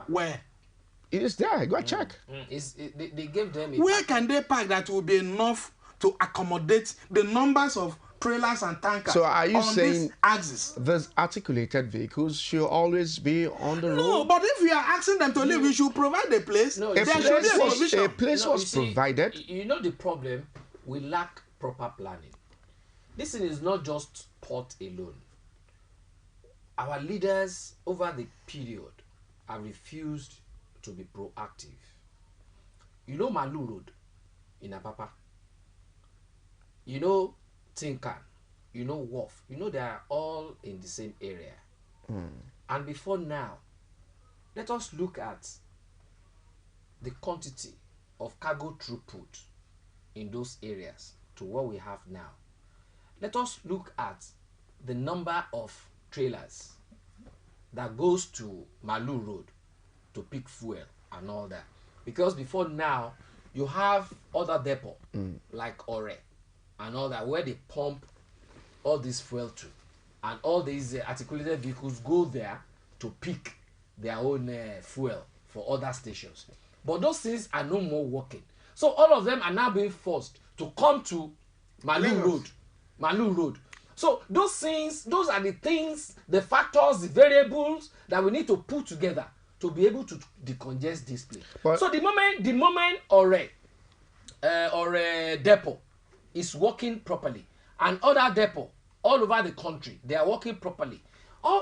Where? It is there. Go and check. They gave them. Where can they park that will be enough to accommodate the numbers of trailers and tankers? So are you on saying this axis? these articulated vehicles should always be on the road? No, but if you are asking them to leave, you should provide a place. No, there should be a provision. A place was provided. You know the problem? We lack proper planning. This thing is not just port alone. Our leaders over the period have refused to be proactive. You know Malu Road in Apapa. You know Tinkan. You know Wharf. You know they are all in the same area. And before now, let us look at the quantity of cargo throughput in those areas to what we have now. Let us look at the number of trailers that goes to Malu Road to pick fuel and all that. Because before now, you have other depot like Ore and all that where they pump all this fuel to. And all these articulated vehicles go there to pick their own fuel for other stations. But those things are no more working. So all of them are now being forced to come to Malu Road. So those things, those are the things, the factors, the variables that we need to put together to be able to decongest this place. But so the moment Ore depot is working properly and other depot all over the country, they are working properly.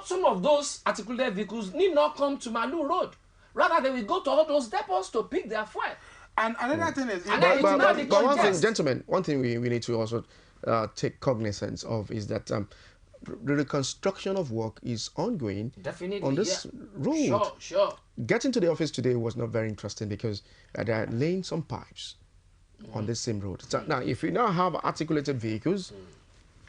Some of those articulated vehicles need not come to Malu Road. Rather, they will go to all those depots to pick their fuel. And another thing is... But one thing, gentlemen, one thing we need to also take cognizance of is that the reconstruction of work is ongoing. Definitely, on this road. Sure. Getting to the office today was not very interesting because they are laying some pipes on the same road. So now, if we now have articulated vehicles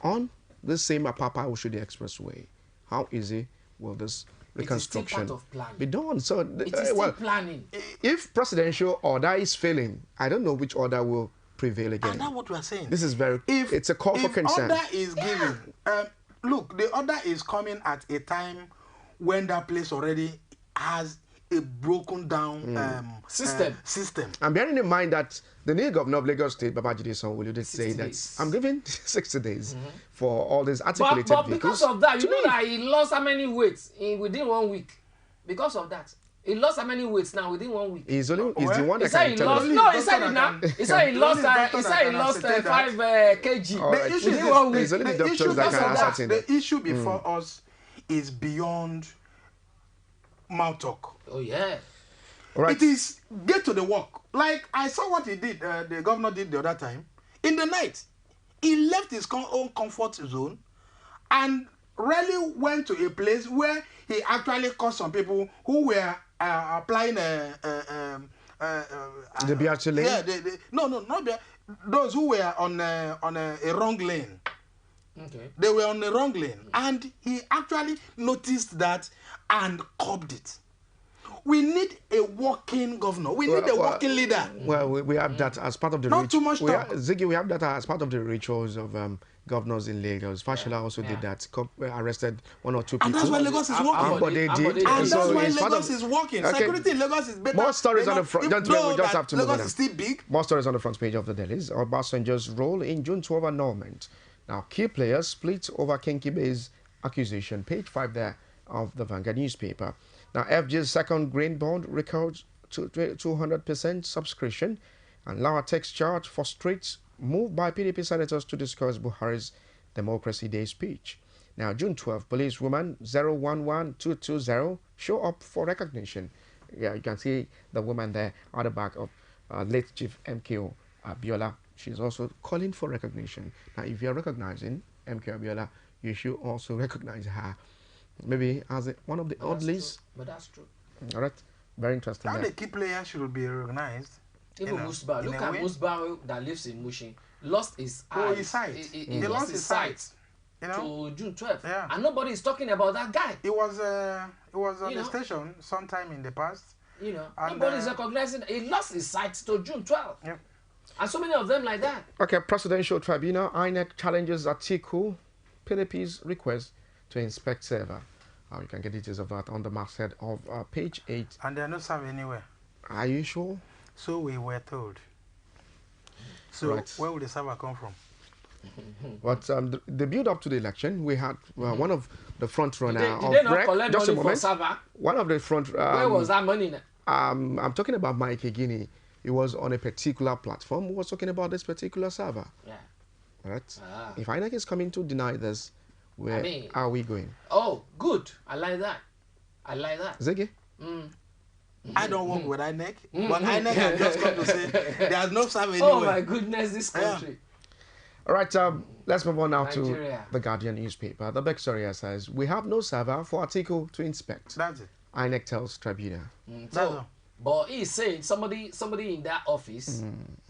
on the same Apapa Oshodi Expressway, how easy will this reconstruction be done? So, it is still planning. If presidential order is failing, I don't know which order will prevail again. And that's what we are saying. This is very... it's a call for concern. Order is given. Look, the order is coming at a time when that place already has a broken down system. And bearing in mind that the new governor of Lagos State, Babajide Sanwo-Olu, did say that I'm giving 60 days for all these articulated but vehicles. Because of that, you know that he lost how many weights within 1 week? Because of that. He lost how many weights now within 1 week? He's the one that can tell us. No, he said it now. He said he lost 5 kg within 1 week. The issue before us is beyond mouth talk. Oh, yeah. Right. It is get to the work. Like I saw what he did, the governor did the other time. In the night, he left his own comfort zone and really went to a place where he actually caught some people who were applying the BRT lane? Yeah, no, not those who were on a wrong lane. Okay. They were on the wrong lane, and he actually noticed that and curbed it. We need a working governor. We need a working leader. Well, we have that as part of the not too much talk. Ziggy, we have that as part of the rituals of governors in Lagos. Fashola also did that. Arrested 1 or 2 people. And that's why Lagos is working. And that's why Lagos is working. Okay. Security in Lagos is better. More stories on the front. Gentlemen, we just have to move on. Lagos is still big. More stories on the front page of the dailies. Obasanjo's role in June 12 annulment. Now, key players split over Kenkibe's accusation. Page 5 there of the Vanguard newspaper. Now, FG's second green bond records 200% subscription, and lower tax charge for streets moved by PDP senators to discuss Buhari's Democracy Day speech. Now, June 12, policewoman 011220 show up for recognition. Yeah, you can see the woman there at the back of late Chief MKO Abiola. She's also calling for recognition. Now, if you're recognizing MKO Abiola, you should also recognize her. Maybe as one of the oddlies. But that's true. All right. Very interesting. How the key player should be recognized. Even Musba. Look at Musba that lives in Mushin. Lost his eyes. His sight. He lost his sight. You know? To June 12th. Yeah. And nobody is talking about that guy. It was on the station sometime in the past. You know, nobody is recognizing. He lost his sight to June 12th. Yep. And so many of them like that. Okay, Presidential Tribunal, INEC challenges Atiku, PDP's request to inspect server. You can get details of that on the masthead of page 8. And they are not served anywhere. Are you sure? So we were told. So Right. where would the server come from? But the build up to the election, we had one of the front runner Did of they not REC. collect Just a money for moment. server? One of the front. Where was that money? I'm talking about Mike Guinea. He was on a particular platform. He was talking about this particular server. Yeah. Right. Ah. If INEC is coming to deny this, where are we going? Oh, good. I like that. I like that. Ziggy? I don't work with INEC, but INEC has just come to say there's no server anywhere. Oh my goodness, this country. All right, let's move on now Nigeria. to the Guardian newspaper. The big story here says, we have no server for Atiku to inspect. That's it. INEC tells Tribunal. That's So, all. but he's saying somebody in that office,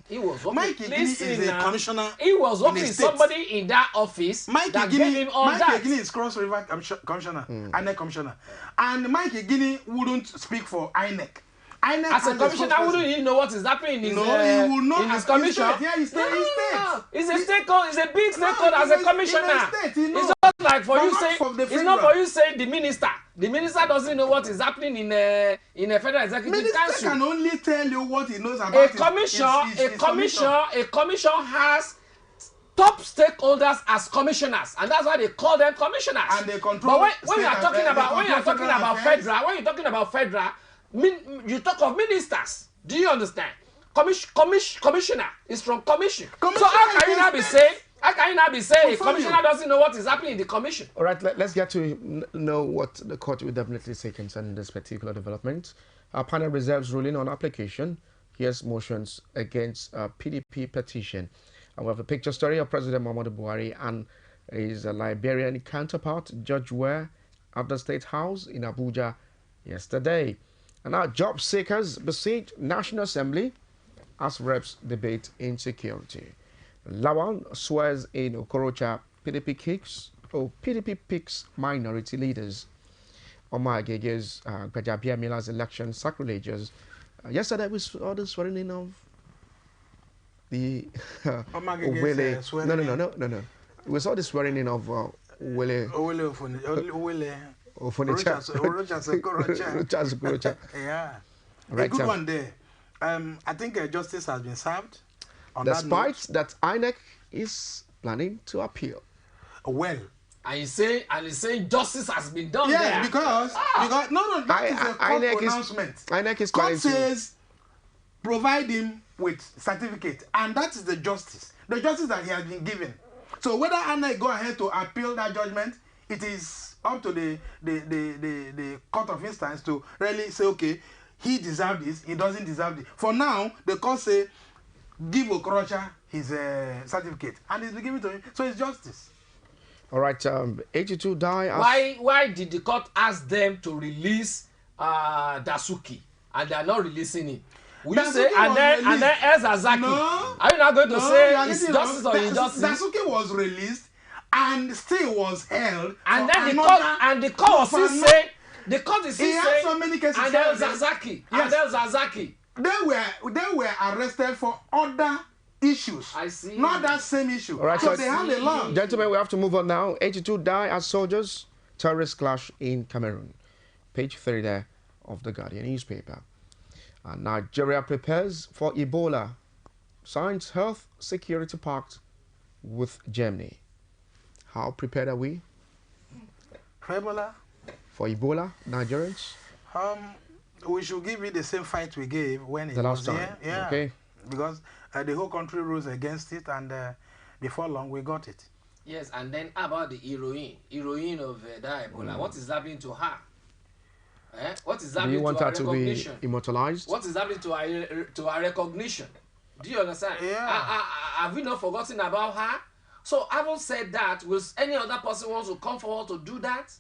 he was working. Mike Igini is a commissioner. He was in working a with state. somebody in that office Mike that gave him all Mike that. Igini is Cross River Commissioner, INEC Commissioner. And Mike Igini wouldn't speak for INEC. INEC As a commissioner, wouldn't he know what is happening in his, No, he will not. in his commission? Yeah, he's state. He's a stakeholder. He's a big stakeholder as a commissioner. It's not like for But you not saying. from the It's not federal. for you saying the minister. The minister doesn't know what is happening in a federal executive Minister council. can only tell you what he knows about A his commission has top stakeholders as commissioners, and that's why they call them commissioners. And they control. But when you are talking they about control affairs. federal, you talk of ministers. Do you understand? Commissioner is from commission. So how can you now be saying? How can you now be saying a commissioner doesn't know what is happening in the commission? All right, let's get to know what the court will definitely say concerning this particular development. Our panel reserves ruling on application. Here's motions against PDP petition. And we have a picture story of President Muhammadu Buhari and his Liberian counterpart, Judge Ware, at the State House in Abuja yesterday. And now job seekers besiege National Assembly as reps debate insecurity. Lawan swears in Okorocha, PDP picks minority leaders. Omar Agege's Gbajabia Miller's election sacrilegious. Yesterday we saw the swearing in of the Omar Owele. Agege's swearing in. No. We saw the swearing in of Owele. Owele. Rochas Okorocha. Yeah. Right, a good one there. I think justice has been served. On Despite that, INEC is planning to appeal. well. And he's saying justice has been done Yes, there. because that is a court pronouncement. INEC is Court planning to. says provide him with certificate, and that is the justice that he has been given. So whether INEC go ahead to appeal that judgment, it is up to the court of instance to really say, okay, he deserves this, he doesn't deserve it. For now, the court say give Okorocha his certificate, and it's been given to him, so it's justice. All right, 82 die. Why did the court ask them to release Dasuki and they are not releasing him? Will you Dasuki say and then El Zazaki? No. Are you not going to say you are it's getting justice wrong. or injustice? Dasuki was released and still was held. And for then the court was still for saying the court is still He had saying so many cases and El filed. Zazaki Yes. and El Zazaki. They were arrested for other issues. I see. Not that same issue. All right, so so they have a law. Gentlemen, we have to move on now. 82 die as soldiers. Terrorist clash in Cameroon. Page 3 there of the Guardian newspaper. Nigeria prepares for Ebola. Signs health security pact with Germany. How prepared are we Ebola, for Ebola, Nigerians? we should give it the same fight we gave when it The was last time. here. Yeah. Okay. Because the whole country rose against it, and before long we got it. Yes, and then how about the heroine of that Ebola? What is happening to her? What is Do happening you want to her her to be recognition? immortalized? What is happening to her recognition? Do you understand? Yeah. Have we not forgotten about her? So having said that, will any other person wants to come forward to do that?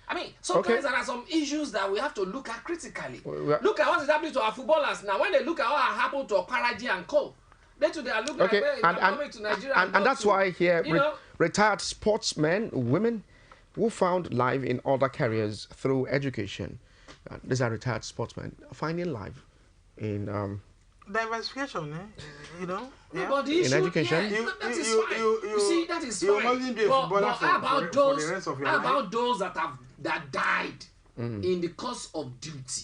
I mean, sometimes there are some issues that we have to look at critically. Look at what is happening to our footballers now. When they look at what happened to Okaraji and Co. They too, they are looking Okay, at where coming to Nigeria. and that's why here you know, retired sportsmen, women who found life in other careers through education. These are retired sportsmen finding life in diversification, you know. No, Yeah. but the issue, education? yeah, that is fine. You see, that is you fine. mustn't be a But footballer how about for those? the rest of your How life. about those that died in the course of duty,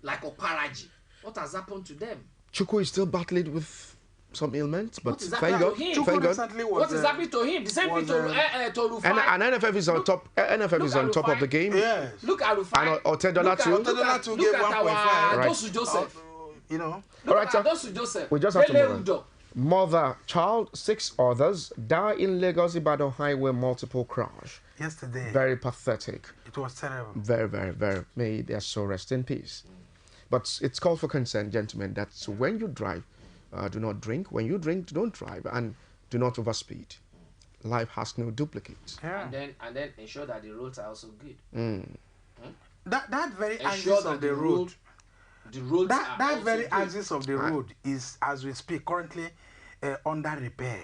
like Oparaji? What has happened to them? Chuku is still battling with some ailments, but What is thank happening God. to him? Chuku Thank God. recently was, What is happening to him? The same thing was, to Rufai. And NFF is on top. NFF look is at on top of Rufai. the game. Yes. Look at Rufai. And Otedola Look at- too. look at- Otedola too look gave at 1.5. our Right. Dosu Joseph. You know. Look Alright, at sir. Dosu Joseph. We just have to Dele move on. Udo. Mother, child, 6 others die in Lagos Ibadan highway multiple crash. Yesterday, Very pathetic. it was terrible. Very, very, very. May their soul rest in peace. But it's called for concern, gentlemen, that when you drive, do not drink. When you drink, don't drive. And do not overspeed. Life has no duplicates. Yeah. And then ensure that the roads are also good. That very Ensure axis that of the road. The roads are That also very good. axis of the road is, as we speak, currently under repair.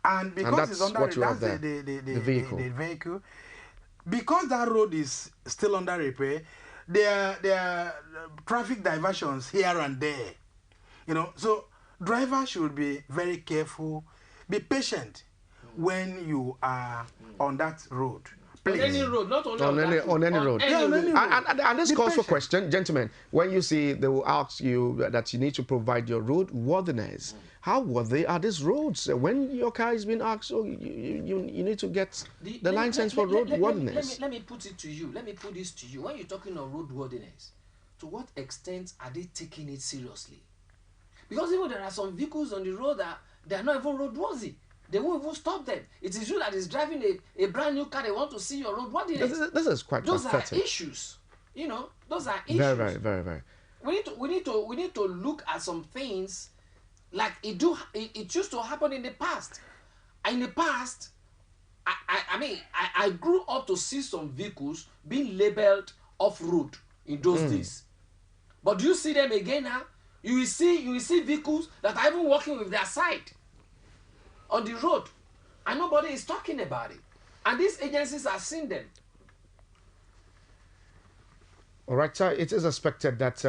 And because that's it's under what you that's have the there, the vehicle. the vehicle, because that road is still under repair, there are traffic diversions here and there. You know, so drivers should be very careful, be patient when you are on that road. On Please. any road, not only On any- that on any road. Yeah, on any road. And this Be calls for patient. question, gentlemen. When you see they will ask you that you need to provide your road worthiness, how worthy are these roads? When your car is being asked, oh, you need to get the license for road worthiness. Let me put it to you. Let me put this to you. When you're talking of road worthiness, to what extent are they taking it seriously? Because even there are some vehicles on the road that they are not even roadworthy. They won't even stop them. It is you that is driving a brand new car. They want to see your roadworthiness. This is quite Those pathetic. are issues. You know, those are issues. Very, very, very, very. We need to look at some things like it used to happen in the past. In the past, I grew up to see some vehicles being labeled off road in those days. But do you see them again now? You will see vehicles that are even working with their side on the road, and nobody is talking about it. And these agencies are seeing them. All right, sir. It is expected that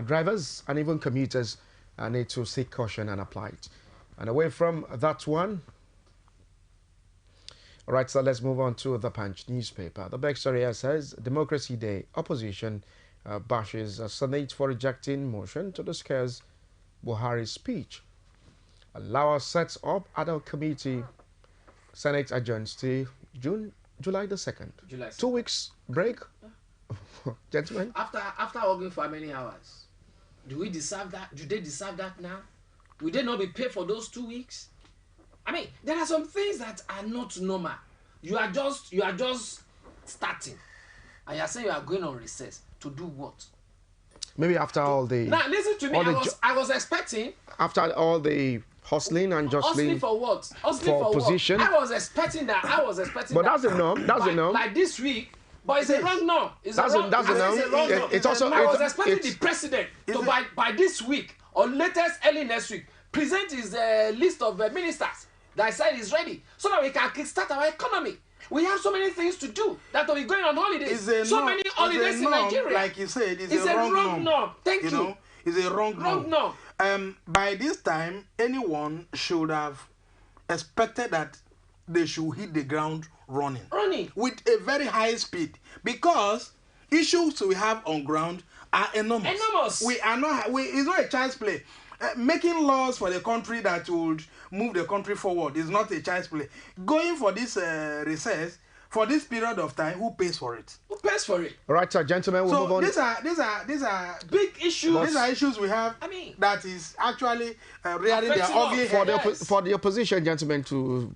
drivers and even commuters need to seek caution and apply it. And away from that one, all right, so let's move on to the Punch newspaper. The big story here says, Democracy Day, opposition bashes Senate for rejecting motion to discuss Buhari's speech. Lawa sets up adult committee. Senate adjourns to July the 2nd. July 2nd. 2 weeks break. Gentlemen. After working for how many hours? Do we deserve that? Do they deserve that now? Will they not be paid for those 2 weeks? I mean, there are some things that are not normal. You are just starting, and you are saying you are going on recess to do what? Maybe after all the Now listen to me. I was expecting. after all the hustling and Hustling jostling for what? Hustling for position. What? I was expecting that. But that's the norm. That's the norm. Like this week. But it's a wrong norm. It's That's a wrong, the norm. It's a wrong norm. It's also I was expecting it's- the president to by this week or latest early next week present his list of ministers that I said is ready, so that we can kickstart our economy. We have so many things to do that we're going on holidays. So many holidays in Nigeria. Like you said, it's a wrong wrong norm. Thank you. you. Know, it's a wrong Wrong norm. By this time, anyone should have expected that they should hit the ground running with a very high speed, because issues we have on ground are enormous. We are not. It's not a child's play. Making laws for the country that would move the country forward is not a child's play. Going for this recess for this period of time, who pays for it? Who pays for it? All right, sir, gentlemen, we'll move So on. these are Big issues. These are issues we have. I mean, that is actually rearing their affecting ugly us. head. Yes. For the opposition, gentlemen, to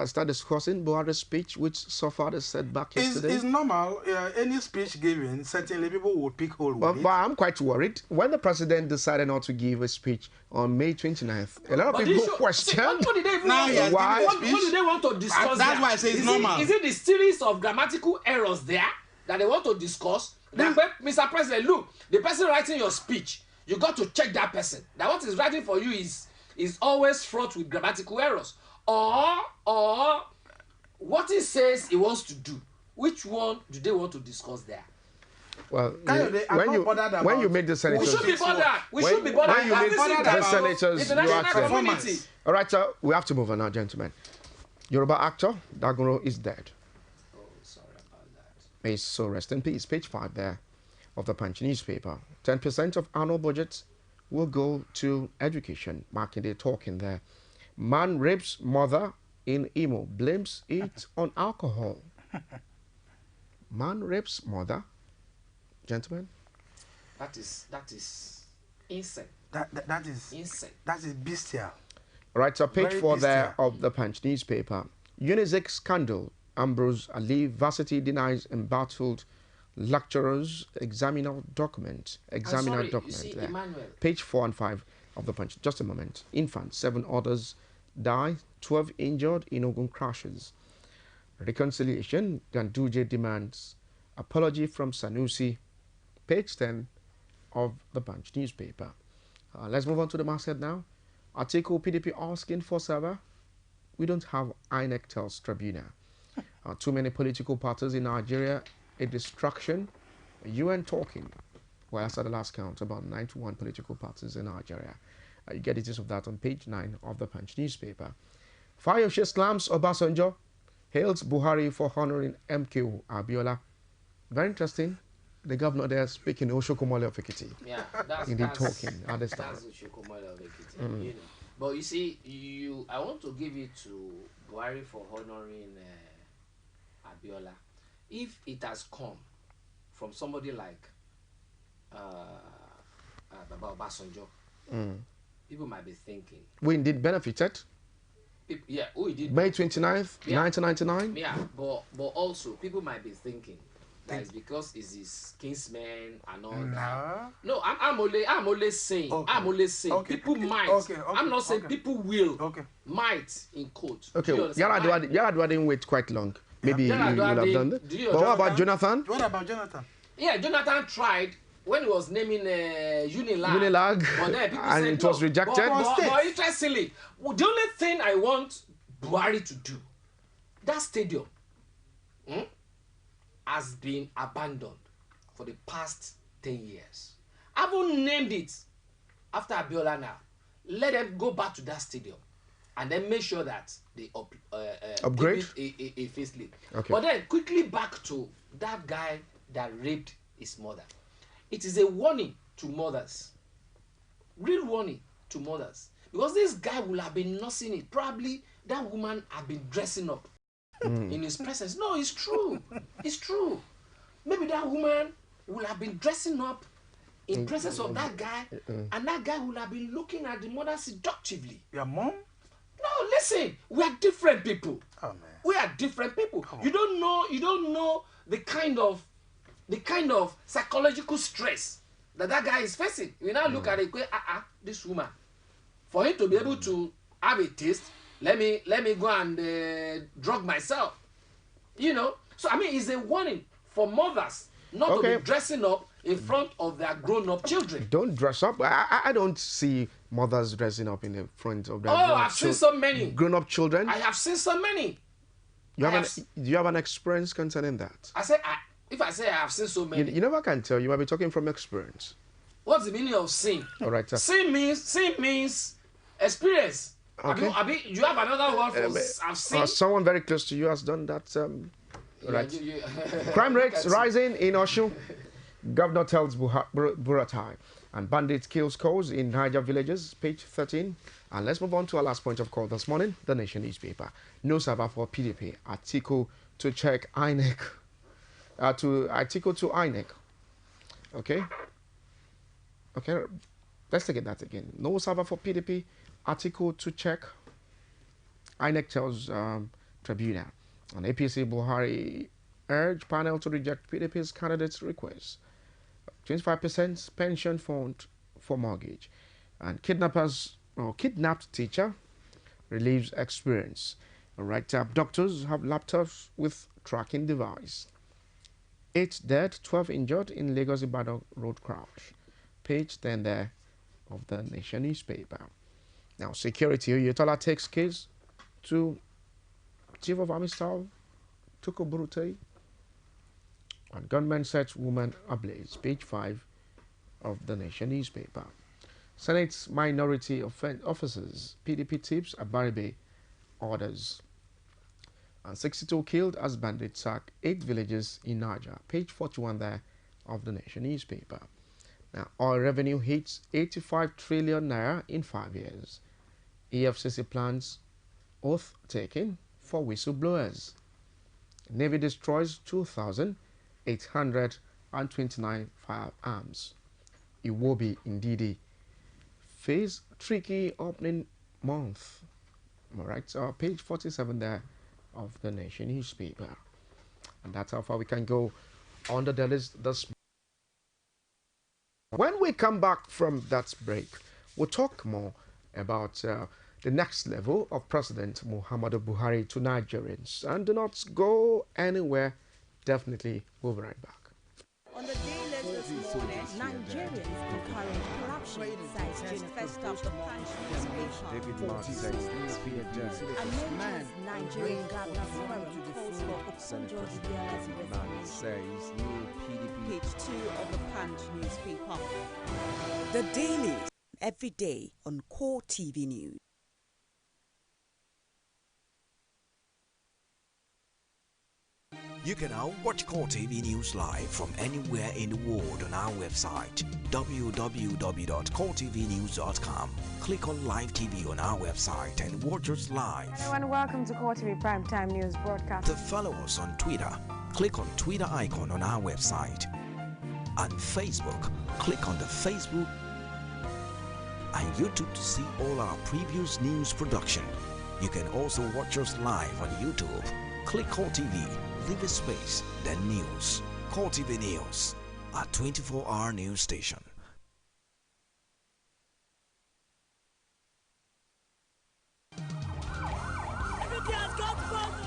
start discussing Buhari's speech, which so far is set back yesterday. It's normal. Any speech given, certainly people would pick hold with it. But I'm quite worried. When the president decided not to give a speech on May 29th, a lot of But people issue- questioned What did they even Now want he has to- given a what speech. do they want to discuss? That's there? why I say it's normal. Is it the series of grammatical errors there that they want to discuss? Then, Mr. President, look, the person writing your speech, you got to check that person. That what is writing for you is always fraught with grammatical errors, or what he says he wants to do. Which one do they want to discuss there? Well, Kayode, I'm not bothered about when you make the We senators, should be bothered. We When- should be bothered. when you Every meet single the senators, you international ask them. community. all right, sir, we have to move on now, gentlemen. Yoruba actor Dagoro is dead. Oh, sorry about that. May his soul rest in peace. Page 5 there of the Punch newspaper. 10% of annual budget will go to education. Marking the talking there. Man rapes mother in Imo, blames it on alcohol. Man rapes mother. Gentlemen, That is insane. That is Insane. bestial. right, so page Very 4 there bestial. of the Punch newspaper. Unizik scandal. Ambrose Ali varsity denies embattled lecturers examiner document. Examiner sorry, you document see, there. Emmanuel. Page 4 and 5 of the Punch. Just a moment. Infant, 7 others die, 12 injured in Ogun crashes. Reconciliation. Ganduje demands apology from Sanusi. Page 10 of the Punch newspaper. Let's move on to the masthead now. Article PDP asking for server. We don't have INEC tells tribunal. Too many political parties in Nigeria, a distraction. UN talking. Well, that's at the last count, about 91 political parties in Nigeria. You get details of that on page 9 of the Punch newspaper. Fayose slams Obasanjo, hails Buhari for honoring MKO Abiola. Very interesting. The governor there speaking Oshokomole of Ekiti. Yeah, that's Indeed talking at this time. That's Oshokomole of Ekiti, you know. But you see, I want to give it to Buhari for honoring Abiola. If it has come from somebody like Baba Obasanjo, people might be thinking, We indeed benefited. yeah, who he did, May 29th, Yeah. 1999. yeah, but also people might be thinking that it's because he's his kinsman and all that. No, I'm only saying. Okay. I'm only saying. Okay. People might. Okay. I'm not saying Okay. people will. Okay. Might in quote. Okay, Do you understand? Might. Yaradua didn't wait quite long. Maybe you would Yaradua have done did- that. do you- But what about Jonathan? What about Jonathan? Yeah, Jonathan tried when he was naming Unilag. Unilag, But then people and said it was no. rejected. But interestingly, the only thing I want Buhari to do, that stadium has been abandoned for the past 10 years. I haven't named it after Abiola now. Let them go back to that stadium and then make sure that they Upgrade? give it a facelift. Okay. But then quickly back to that guy that raped his mother. It is a warning to mothers. Real warning to mothers. Because this guy will have been nursing it. Probably that woman had been dressing up in his presence. No, it's true. It's true. Maybe that woman will have been dressing up in presence of that guy, and that guy will have been looking at the mother seductively. Your mom? No, listen, we are different people. Oh man. We are different people. You don't know the kind of psychological stress that guy is facing. You now look at it, go, this woman, for him to be able to have a taste, let me go and drug myself. You know, so I mean, it's a warning for mothers not to be dressing up in front of their grown-up children. Don't dress up. I don't see mothers dressing up in the front of their I've seen so many. grown-up children. I have seen so many. Do you have an experience concerning that? If I say I have seen so many. You never can tell. You might be talking from experience. What's the meaning of sin? All right, sir. Sin means experience. Okay. You have another word for I've seen. Someone very close to you has done that. Right. You- Crime rates rising in Osun. Governor tells Buratai. And bandits kills cows in Niger villages. Page 13. And let's move on to our last point of call this morning. The Nation newspaper. No server for PDP. Article to check INEC. Article to INEC. Okay. Okay. Let's take that again. No server for PDP. Article to check. INEC tells tribunal. And APC Buhari urged panel to reject PDP's candidate's request. 25% pension fund for mortgage. And kidnapped teacher relieves experience. All right, doctors have laptops with tracking device. 8 dead, 12 injured in Lagos Ibadan road crash. Page 10 there of the Nation newspaper. Now, security. Oyetola takes case to Chief of Army Staff Tuko Burute. And gunman sets woman ablaze, page 5 of the Nation newspaper. Senate's minority officers, PDP tips Abaribe orders. And 62 killed as bandits sack 8 villages in Niger, page 41 there of the Nation newspaper. Now, oil revenue hits 85 trillion naira in 5 years. EFCC plans oath taking for whistleblowers. Navy destroys 2,829 firearms. Iwobi Ndidi face tricky opening month. All right, so page 47 there of the Nation newspaper. And that's how far we can go on the list this morning. When we come back from that break, we'll talk more about the next level of President Muhammadu Buhari to Nigerians. And do not go anywhere. Definitely, we'll be right back. On the day list this morning, Nigerians encourage corruption, cites Jane First of the Punch newspaper. America's Nigerian Governors Forum calls for Okonjo Iweala's resignation. Page 2 of the Punch newspaper. The Daily, every day on CoreTV News. You can now watch CoreTV News live from anywhere in the world on our website www.coretvnews.com. Click on Live TV on our website and watch us live. Hello and welcome to CoreTV Primetime News broadcast. To follow us on Twitter, click on Twitter icon on our website. On Facebook, click on the Facebook and YouTube to see all our previous news production. You can also watch us live on YouTube. Click CoreTV. Leave a space, then news. CoreTV News, our 24-hour news station.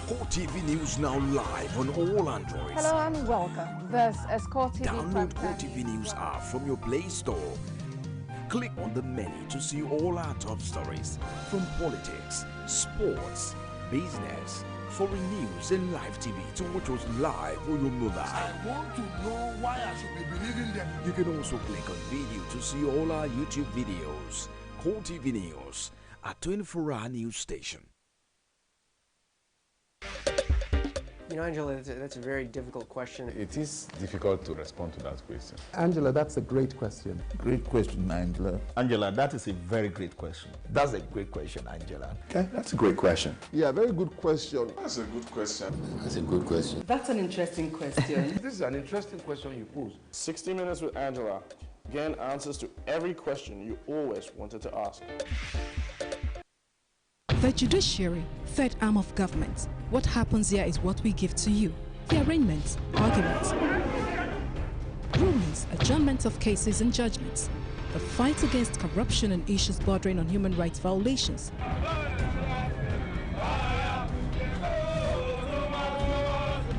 CoreTV News now live on all Androids. Hello and welcome. This is CoreTV Download Primetime CoreTV News News. app from your Play Store. Click on the menu to see all our top stories from politics, sports, business, foreign news and live TV to watch us live on your mobile. I want to know why I should be believing them. You can also click on video to see all our YouTube videos. CoreTV News, our 24-hour news station. You know, Angela, that's a very difficult question. It is difficult to respond to that question. Angela, that's a great question. Great question, Angela. Angela, that is a very great question. That's a great question, Angela. Okay, that's a great question. Yeah, very good question. That's a good question. That's a good question. That's an interesting question. This is an interesting question you pose. 60 Minutes with Angela. Getting answers to every question you always wanted to ask. The judiciary, third arm of government. What happens here is what we give to you. The arraignments, arguments, rulings, adjournment of cases and judgments. The fight against corruption and issues bordering on human rights violations.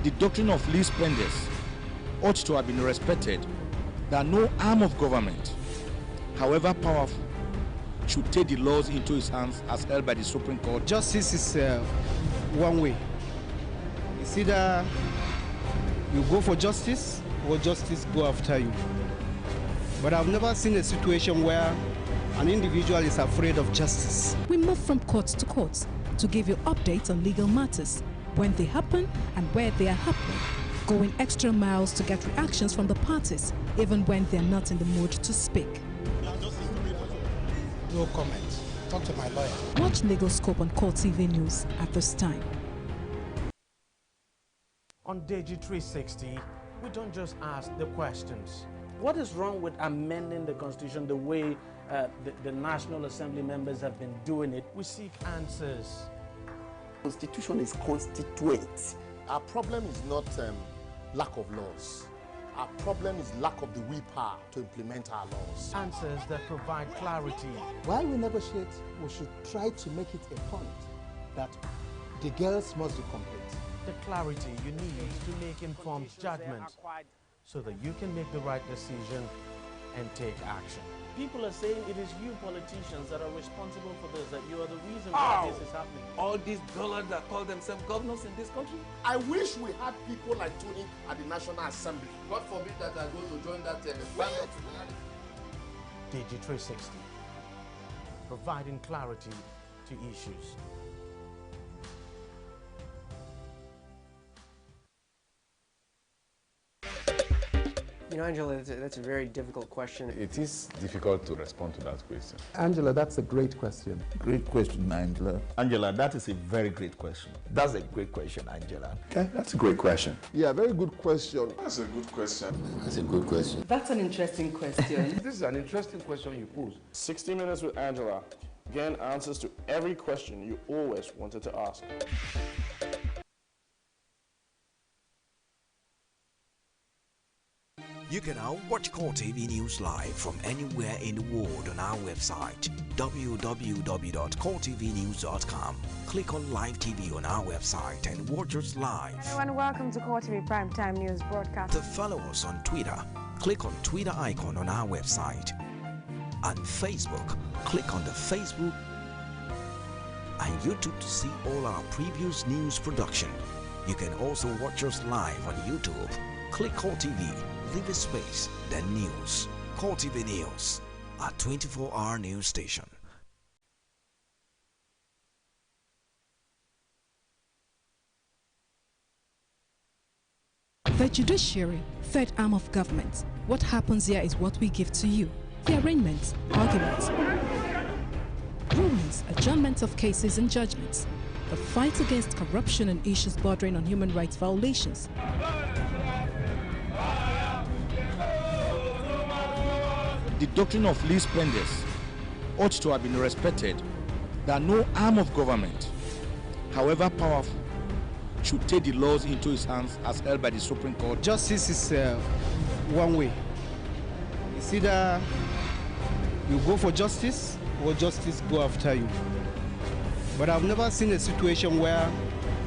The doctrine of least spenders ought to have been respected, that no arm of government, however powerful, should take the laws into its hands as held by the Supreme Court. Justice is one way. It's either you go for justice or justice go after you. But I've never seen a situation where an individual is afraid of justice. We move from court to court to give you updates on legal matters, when they happen and where they are happening, going extra miles to get reactions from the parties, even when they're not in the mood to speak. No comment. Talk to my lawyer. Watch Legal Scope on CoreTV News at this time. On Digi 360, we don't just ask the questions. What is wrong with amending the Constitution the way the National Assembly members have been doing it? We seek answers. Constitution is constituent. Our problem is not lack of laws. Our problem is lack of the willpower to implement our laws. Answers that provide clarity. While we negotiate, we should try to make it a point that the girls must be complete. The clarity you need to make informed judgment so that you can make the right decision and take action. People are saying it is you politicians that are responsible for this, that you are the reason why this is happening. All these dullards that call themselves governors in this country? I wish we had people like Tony at the National Assembly. God forbid that I go to join that band. DG360, providing clarity to issues. You know, Angela, that's a very difficult question. It is difficult to respond to that question. Angela, that's a great question. Great question, Angela. Angela, that is a very great question. That's a great question, Angela. Okay, that's a great question. Yeah, very good question. That's a good question. That's a good question. That's an interesting question. This is an interesting question you pose. 60 Minutes with Angela. Again, answers to every question you always wanted to ask. You can now watch CoreTV News live from anywhere in the world on our website, www.coretvnews.com. Click on Live TV on our website and watch us live. Hello and welcome to CoreTV Primetime News Broadcast. To follow us on Twitter, click on Twitter icon on our website. On Facebook, click on the Facebook and YouTube to see all our previous news production. You can also watch us live on YouTube. Click CoreTV, leave a space, then News. CoreTV News, our 24-hour news station. The judiciary, third arm of government. What happens here is what we give to you. The arraignments, arguments, rulings, adjournments of cases and judgments. The fight against corruption and issues bordering on human rights violations. The doctrine of least spenders ought to have been respected, that no arm of government, however powerful, should take the laws into its hands as held by the Supreme Court. Justice is one way. It's either you go for justice or justice go after you. But I've never seen a situation where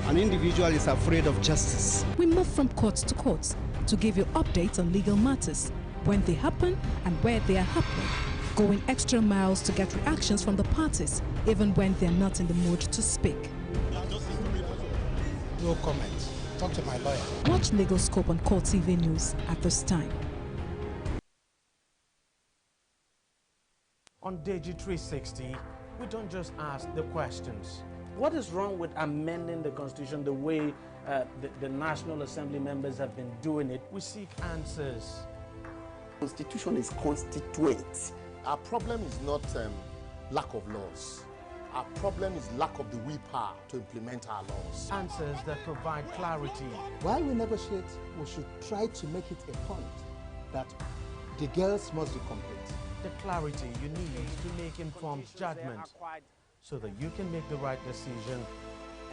an individual is afraid of justice. We move from court to court to give you updates on legal matters, when they happen and where they are happening, going extra miles to get reactions from the parties, even when they're not in the mood to speak. No comment. Talk to my lawyer. Watch Legal Scope on CoreTV News at this time. On DG360, we don't just ask the questions. What is wrong with amending the Constitution the way the National Assembly members have been doing it? We seek answers. Constitution is constituent. Our problem is not lack of laws. Our problem is lack of the willpower to implement our laws. Answers that provide clarity. While we negotiate, we should try to make it a point that the girls must be complete. The clarity you need to make informed judgment so that you can make the right decision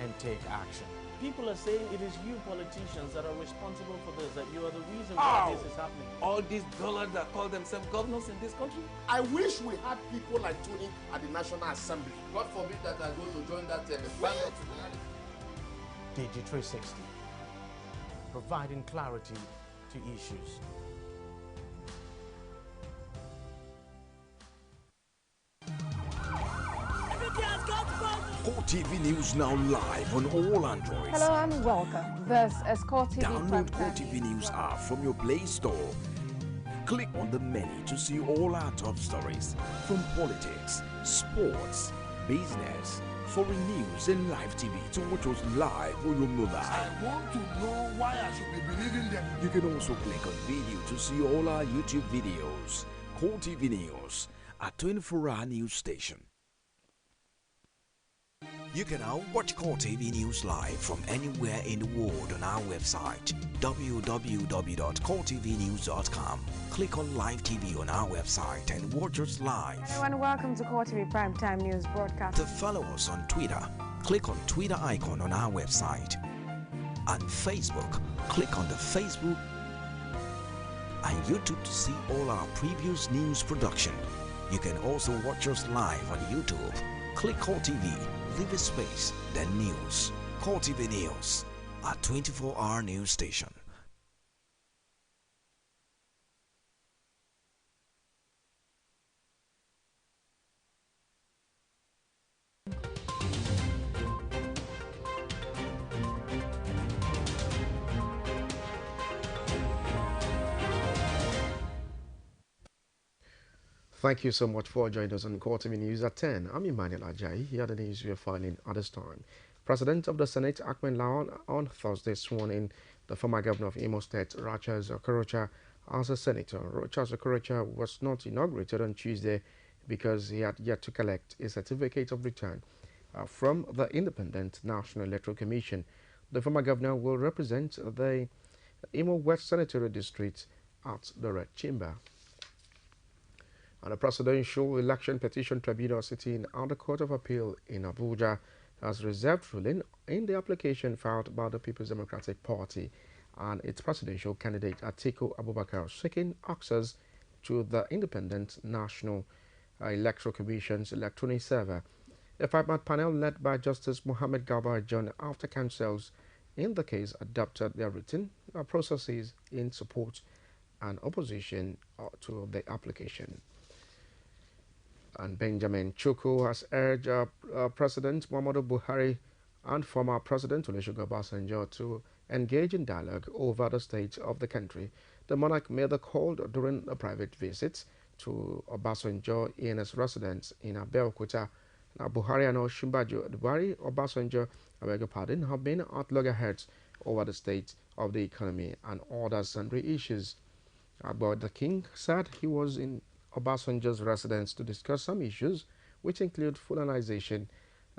and take action. People are saying it is you politicians that are responsible for this, that you are the reason why this is happening. All these dullards that call themselves governors in this country? I wish we had people like Tony at the National Assembly. God forbid that I go to join that band. DG360, providing clarity to issues. CoreTV News now live on all Androids. Hello and welcome. This is CoreTV Download Primetime CoreTV News app from your Play Store. Click on the menu to see all our top stories from politics, sports, business, foreign news and live TV to watch us live on your mobile. I want to know why I should be believing them. You can also click on video to see all our YouTube videos. CoreTV News, a 24-hour news station. You can now watch CoreTV News live from anywhere in the world on our website, www.coretvnews.com. Click on Live TV on our website and watch us live. Hello and welcome to CoreTV Primetime News Broadcast. To follow us on Twitter, click on Twitter icon on our website. On Facebook, click on the Facebook and YouTube to see all our previous news production. You can also watch us live on YouTube. Click CoreTV, leave a space, then News. CoreTV News, our 24-hour news station. Thank you so much for joining us on CoreTV News at 10. I'm Emmanuel Ajayi. Here are the news we are filing at this time. President of the Senate, Ahmed Lawan, on Thursday sworn in the former governor of Imo State, Rachel Okorocha, as a senator. Rachel Okorocha was not inaugurated on Tuesday because he had yet to collect a certificate of return from the Independent National Electoral Commission. The former governor will represent the Imo West Senatorial District at the Red Chamber. And the Presidential Election Petition Tribunal sitting at the Court of Appeal in Abuja has reserved ruling in the application filed by the People's Democratic Party and its presidential candidate Atiku Abubakar seeking access to the Independent National Electoral Commission's electronic server. A five-man panel led by Justice Mohammed Garba John after counsels in the case adopted their written processes in support and opposition to the application. And Benjamin Chukwu has urged President Muhammadu Buhari and former President Olusegun Obasanjo to engage in dialogue over the state of the country. The monarch made the call during a private visit to Obasanjo in his residence in Abeokuta. Now, Buhari and Obasanjo, I beg your pardon, have been at loggerheads over the state of the economy and other sundry issues. But the king said he was in Obasanjo's residence to discuss some issues which include Fulanization,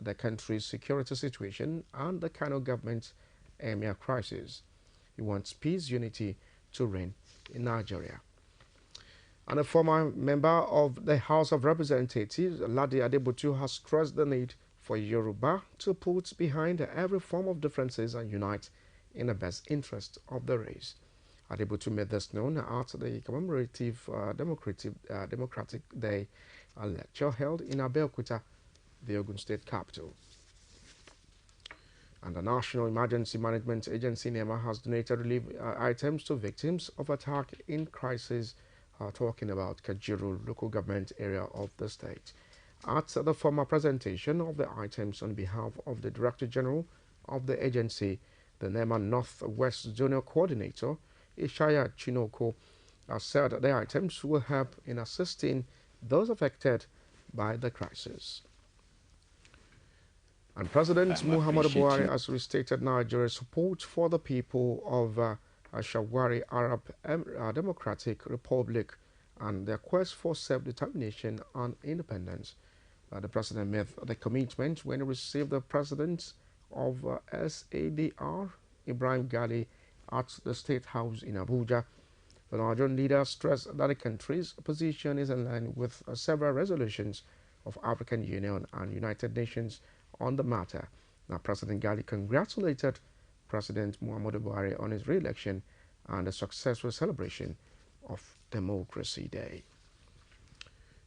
the country's security situation, and the Kano government's emir crisis. He wants peace, unity to reign in Nigeria. And a former member of the House of Representatives, Ladi Adebutu, has stressed the need for Yoruba to put behind every form of differences and unite in the best interest of the race. Adebutu made this known at the commemorative Democratic Day lecture held in Abeokuta, the Ogun State capital. And the National Emergency Management Agency, NEMA, has donated relief items to victims of attack in crisis, talking about Kajiru local government area of the state. At the formal presentation of the items on behalf of the Director General of the agency, the NEMA Northwest Zonal Coordinator, Ishaya Chinoko, said that the items will help in assisting those affected by the crisis. And President Muhammadu Buhari has restated Nigeria's support for the people of Shawari Arab Democratic Republic and their quest for self-determination and independence. The president made the commitment when he received the president of SADR, Ibrahim Gali, at the State House in Abuja. The Nigerian leader stressed that the country's position is in line with several resolutions of African Union and United Nations on the matter. Now, President Gali congratulated President Muhammadu Buhari on his re-election and the successful celebration of Democracy Day.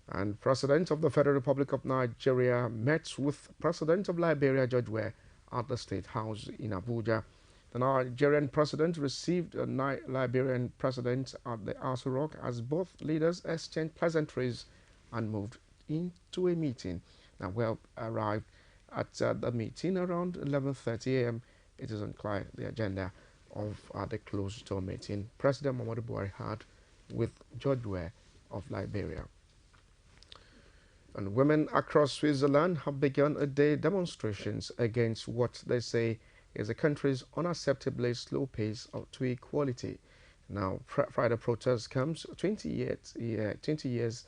And President of the Federal Republic of Nigeria met with President of Liberia, George Weah, at the State House in Abuja. The Nigerian president received a Liberian president at the Aso Rock as both leaders exchanged pleasantries and moved into a meeting. Now, Weah arrived at the meeting around 11:30 a.m. It is unclear the agenda of the closed-door meeting President Muhammadu Buhari had with George Weah of Liberia. And women across Switzerland have begun a day demonstrations against what they say is the country's unacceptably slow pace to equality. Now, Friday protest comes 20 years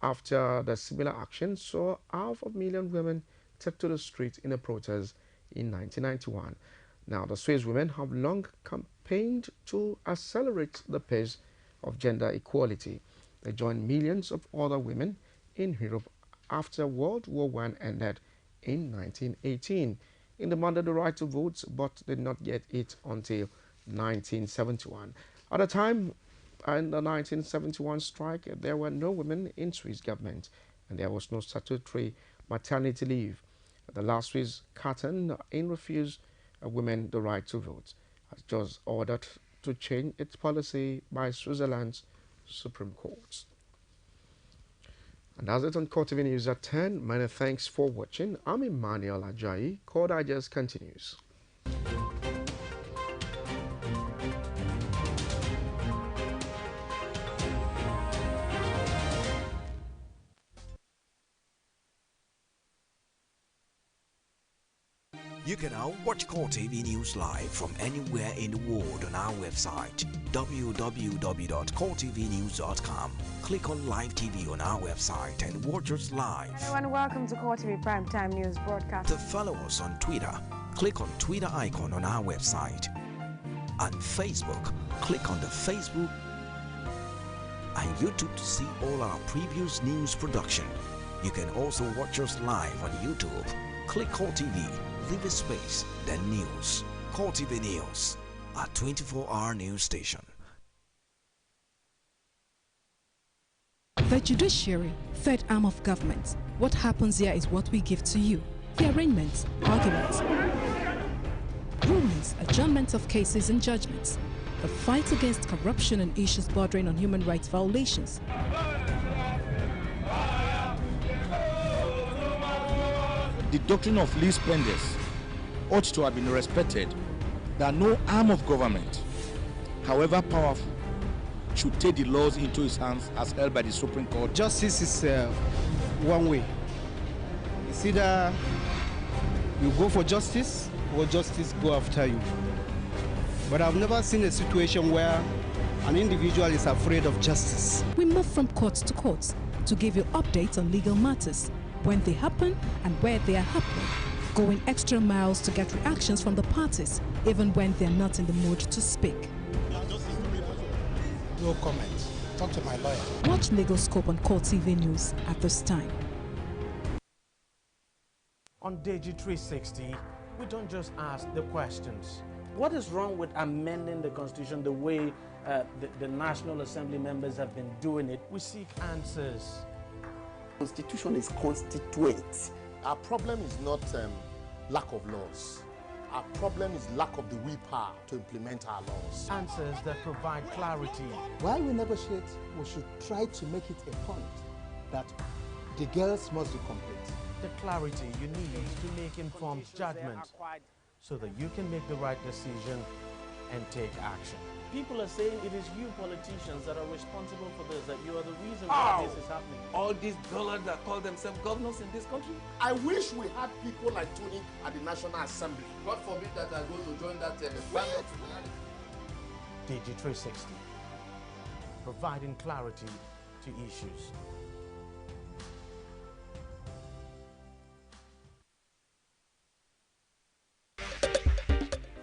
after the similar action saw 500,000 women take to the street in a protest in 1991. Now, the Swiss women have long campaigned to accelerate the pace of gender equality. They joined millions of other women in Europe after World War I ended in 1918. In demanded the right to vote, but did not get it until 1971. At the time, in the 1971 strike, there were no women in Swiss government, and there was no statutory maternity leave. The last Swiss canton in refused women the right to vote, has just ordered to change its policy by Switzerland's Supreme Court. And that's it on CoreTV News at 10. Many thanks for watching. I'm Emmanuel Ajayi. Core Digest continues. You can now watch CoreTV News live from anywhere in the world on our website, www.coretvnews.com. Click on Live TV on our website and watch us live. Hello and welcome to CoreTV Primetime News Broadcast. To follow us on Twitter, click on Twitter icon on our website. On Facebook, click on the Facebook and YouTube to see all our previous news production. You can also watch us live on YouTube. Click CoreTV, leave a space, then News. CoreTV News, our 24-hour news station. The judiciary, third arm of government. What happens here is what we give to you. The arraignments, arguments, rulings, adjournments of cases and judgments. The fight against corruption and issues bordering on human rights violations. The doctrine of least spenders ought to have been respected, that no arm of government, however powerful, should take the laws into its hands as held by the Supreme Court. Justice is one way. It's either you go for justice or justice go after you. But I've never seen a situation where an individual is afraid of justice. We move from court to court to give you updates on legal matters, when they happen and where they are happening, going extra miles to get reactions from the parties, even when they're not in the mood to speak. No comment. Talk to my lawyer. Watch Legal Scope on CoreTV News at this time. On Digi 360, we don't just ask the questions. What is wrong with amending the Constitution the way the National Assembly members have been doing it? We seek answers. Constitution is constituent. Our problem is not lack of laws. Our problem is lack of the willpower to implement our laws. Answers that provide clarity. While we negotiate, we should try to make it a point that the girls must be complete. The clarity you need to make informed judgment so that you can make the right decision and take action. People are saying it is you politicians that are responsible for this, that you are the reason why this is happening. All these dullards that call themselves governors in this country? I wish we had people like Tony at the National Assembly. God forbid that I go to join that band. Digi 360, providing clarity to issues.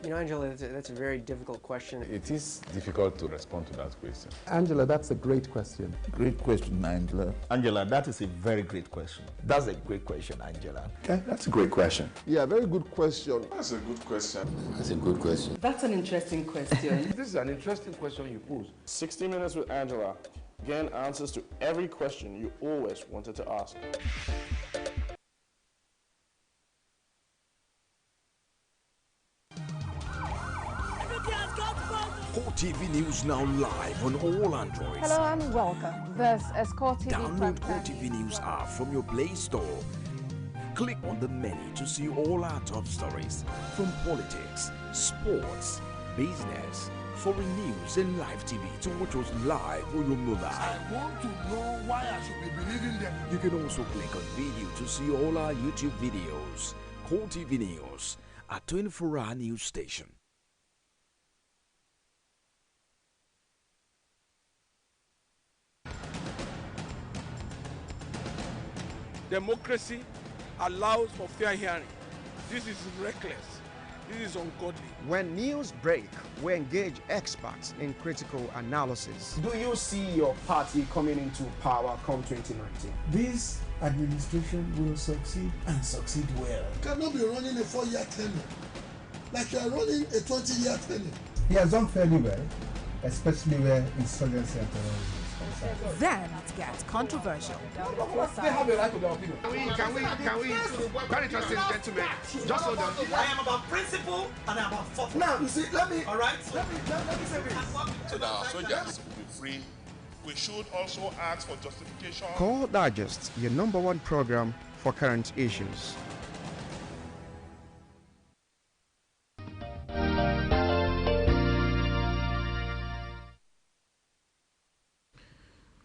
You know, Angela, that's a very difficult question. It is difficult to respond to that question. Angela, that's a great question. Great question, Angela. Angela, that is a very great question. That's a great question, Angela. Okay, that's a great question. Yeah, very good question. That's a good question. That's a good question. That's an interesting question. This is an interesting question you pose. 60 Minutes with Angela. Again, answers to every question you always wanted to ask. CoreTV News now live on all Androids. Hello and welcome. This is CoreTV Download Primetime. CoreTV News app from your Play Store. Click on the menu to see all our top stories from politics, sports, business, foreign news and live TV to watch us live on your mobile. I want to know why I should be believing them. You can also click on video to see all our YouTube videos. CoreTV News, a 24-hour news station. Democracy allows for fair hearing. This is reckless. This is ungodly. When news break, we engage experts in critical analysis. Do you see your party coming into power come 2019? This administration will succeed and succeed well. You cannot be running a 4-year tenure like you are running a 20-year tenure. He has done fairly well, especially where insurgency and terrorism. Then it gets controversial. They have a right to their opinion. Can we, very interesting, gentlemen, just hold on. I am about principle and I am about fortune. Now, you see, let me say this. So that our soldiers will be free, we should also ask for justification. Core Digest, your #1 program for current issues.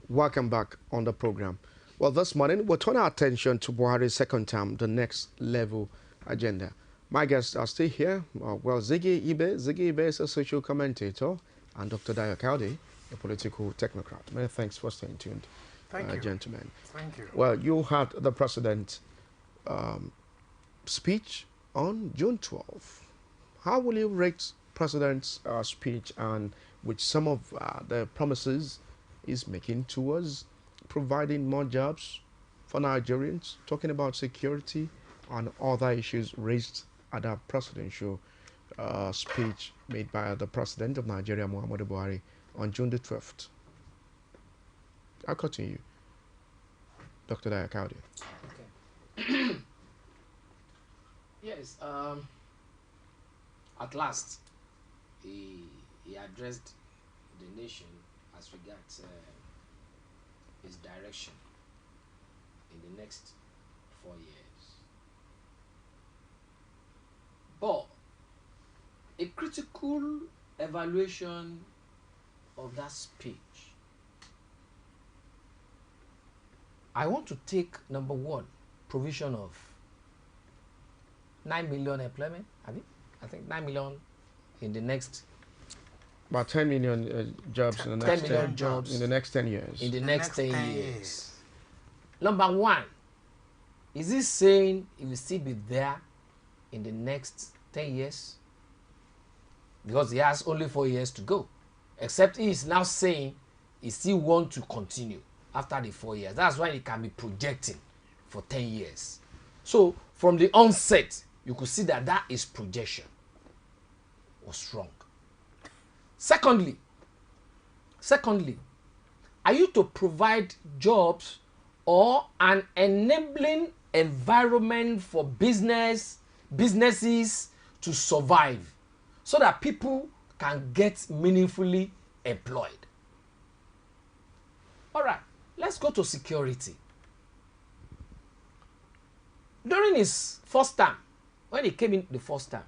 Welcome back on the program. Well, this morning we'll turn our attention to Buhari's second term, the next level agenda. My guests are still here. Well, Ziggy Ibe is a social commentator, and Dr. Dayo Kaude, a political technocrat. Many thanks for staying tuned, Thank you. gentlemen. Thank you. Well, you had the president speech on June 12th. How will you rate president's speech and with some of the promises he's making towards providing more jobs for Nigerians, talking about security and other issues raised at a presidential speech made by the president of Nigeria, Muhammadu Buhari, on June the 12th? I'll continue. Dr. Dayo Kaude. Okay. Yes, at last, he addressed the nation as regards his direction in the next 4 years. But a critical evaluation of that speech, I want to take number one, provision of 9 million employment. I think 9 million in the next. About 10 million jobs in the next 10 million jobs in the next 10 years. In the next 10 years. Number one, is he saying he will still be there in the next 10 years? Because he has only 4 years to go. Except he is now saying he still want to continue after the 4 years. That's why he can be projecting for 10 years. So from the onset, you could see that his projection was wrong. Secondly, are you to provide jobs or an enabling environment for businesses to survive so that people can get meaningfully employed? All right, let's go to security. During his first term, when he came in the first time,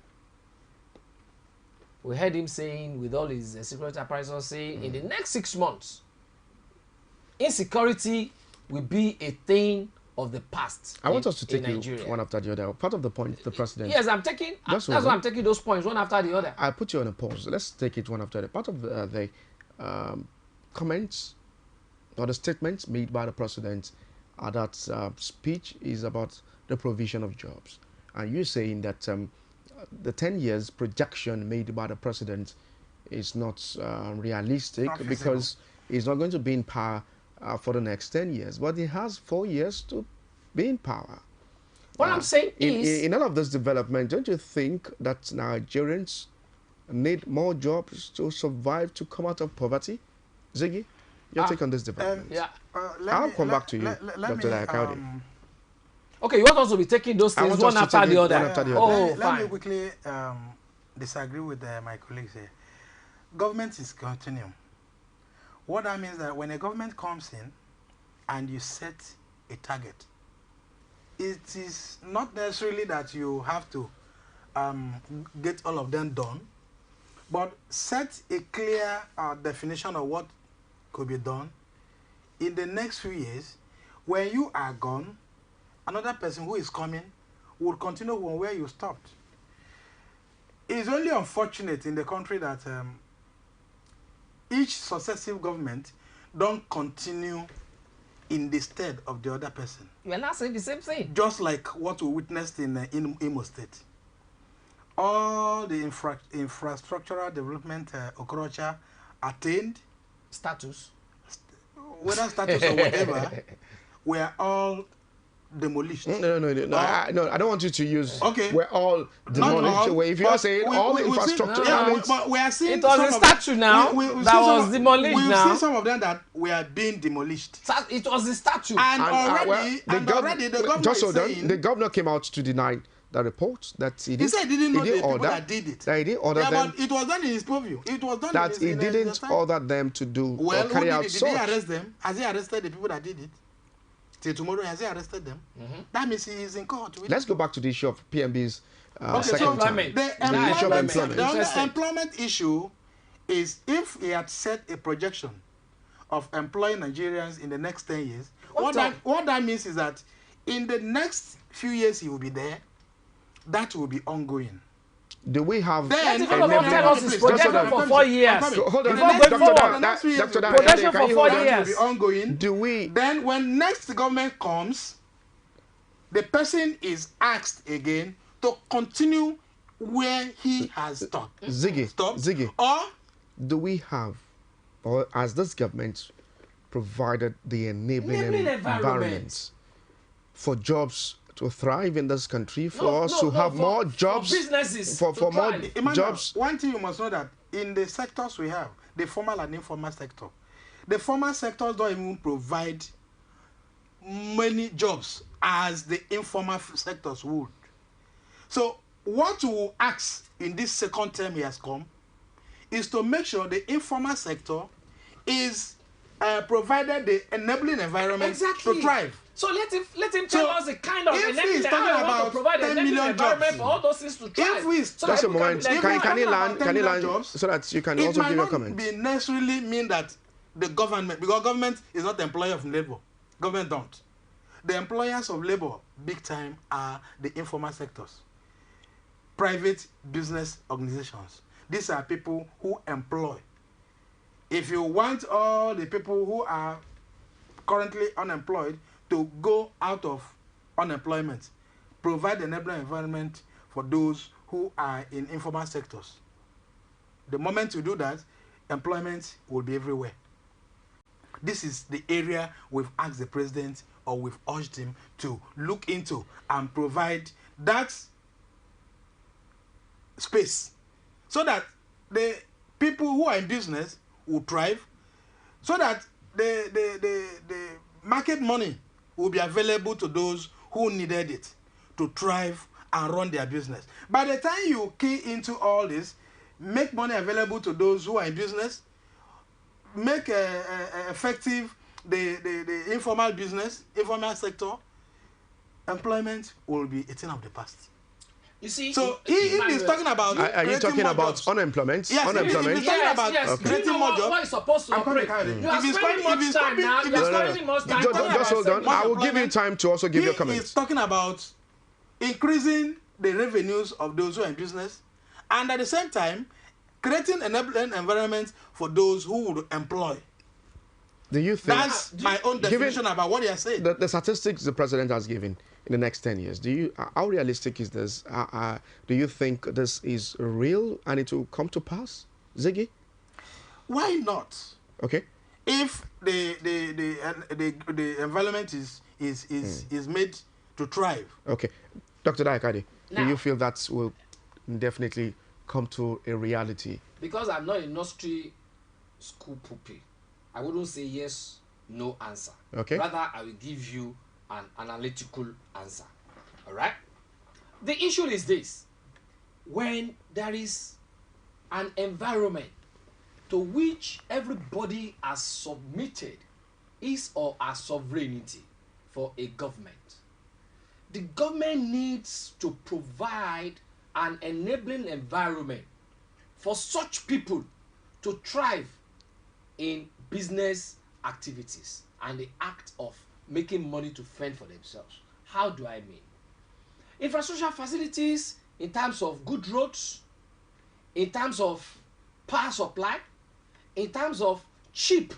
we heard him saying, with all his security apparatus, saying in the next 6 months, insecurity will be a thing of the past. I want us to take you one after the other. Part of the point, the president. Yes, I'm taking. That's why I'm taking those points one after the other. I put you on a pause. Let's take it one after the other. Part of the comments or the statements made by the president at that speech is about the provision of jobs. And you're saying that the 10 years projection made by the president is not realistic because he's not going to be in power for the next 10 years. But he has 4 years to be in power. What I'm saying is... In all of this development, don't you think that Nigerians need more jobs to survive, to come out of poverty? Ziggy, your take on this development. I'll come back to you, Dr. Dayo. Okay, you want us to be taking those things one after the other? Oh, let me quickly disagree with my colleagues here. Government is continuum. What that means that when a government comes in and you set a target, it is not necessarily that you have to get all of them done, but set a clear definition of what could be done in the next few years. When you are gone, another person who is coming will continue from where you stopped. It's only unfortunate in the country that each successive government don't continue in the stead of the other person. You are not saying the same thing. Just like what we witnessed in Imo State. All the infrastructural development Okorocha attained. Status. Whether status or whatever, we are all demolished. No, I don't want you to use. Okay. We're all demolished. If you are saying all the infrastructure, but we are seeing it was a statue now that was demolished. We've seen some of them that were being demolished. It was a statue, and already the governor just is saying, the governor came out to deny the report that he did. He said he didn't know the people that did it. That he didn't order them. But it was done in his purview. It was done that he didn't order them to do or carry out such. Did he arrest them? Has he arrested the people that did it? Till tomorrow, has he arrested them? That means he is in court. Let's go back to the issue of PMB's second employment. The employment issue is if he had set a projection of employing Nigerians in the next 10 years, what that means is that in the next few years he will be there. that will be ongoing. Do we have then projection for 4 years? Hold on, Dr. Projection for 4 years will be ongoing. Do we? Then when next government comes, the person is asked again to continue where he has stopped. Ziggy. Or do we have, or has this government provided the enabling environment for jobs to thrive in this country, for us to have more jobs, for businesses, for more jobs? One thing you must know that in the sectors we have, the formal and informal sector, the formal sectors don't even provide many jobs as the informal sectors would. So what we will ask in this second term he has come is to make sure the informal sector is provided the enabling environment to thrive. So let him tell us the kind of enabling environment to provide an enabling environment for all those things to thrive. Just a moment. Can you land so that you can also give your comment? It might not be necessarily mean that the government, because government is not the employer of labor. Government don't. The employers of labor, big time, are the informal sectors. Private business organizations. These are people who employ. If you want all the people who are currently unemployed to go out of unemployment, provide an enabling environment for those who are in informal sectors. The moment you do that, employment will be everywhere. This is the area we've asked the president, or we've urged him to look into and provide that space so that the people who are in business will thrive, so that the market money will be available to those who needed it to thrive and run their business. By the time you key into all this, make money available to those who are in business, make effective the informal business, informal sector, employment will be a thing of the past. You see, so if he's talking about, are you talking about unemployment? Yes, unemployment. If he's talking about creating more jobs, what is supposed to operate? You are spending much time now. You are spending much time. Just hold on. I will give you time to also give your comments. He's talking about increasing the revenues of those who are in business, and at the same time, creating an environment for those who would employ. Do you think that's my own definition about what he has said? The statistics the president has given in the next 10 years, how realistic is this? Do you think this is real and it will come to pass, Ziggy? Why not? Okay. If the environment is made to thrive. Okay, Dr. Daikade, do you feel that will definitely come to a reality? Because I'm not a nursery school pupil, I wouldn't say yes, no answer. Okay. Rather, I will give you an analytical answer. All right? The issue is this. When there is an environment to which everybody has submitted his or her sovereignty for a government, the government needs to provide an enabling environment for such people to thrive in business activities and the act of making money to fend for themselves. How do I mean? Infrastructure facilities in terms of good roads, in terms of power supply, in terms of cheap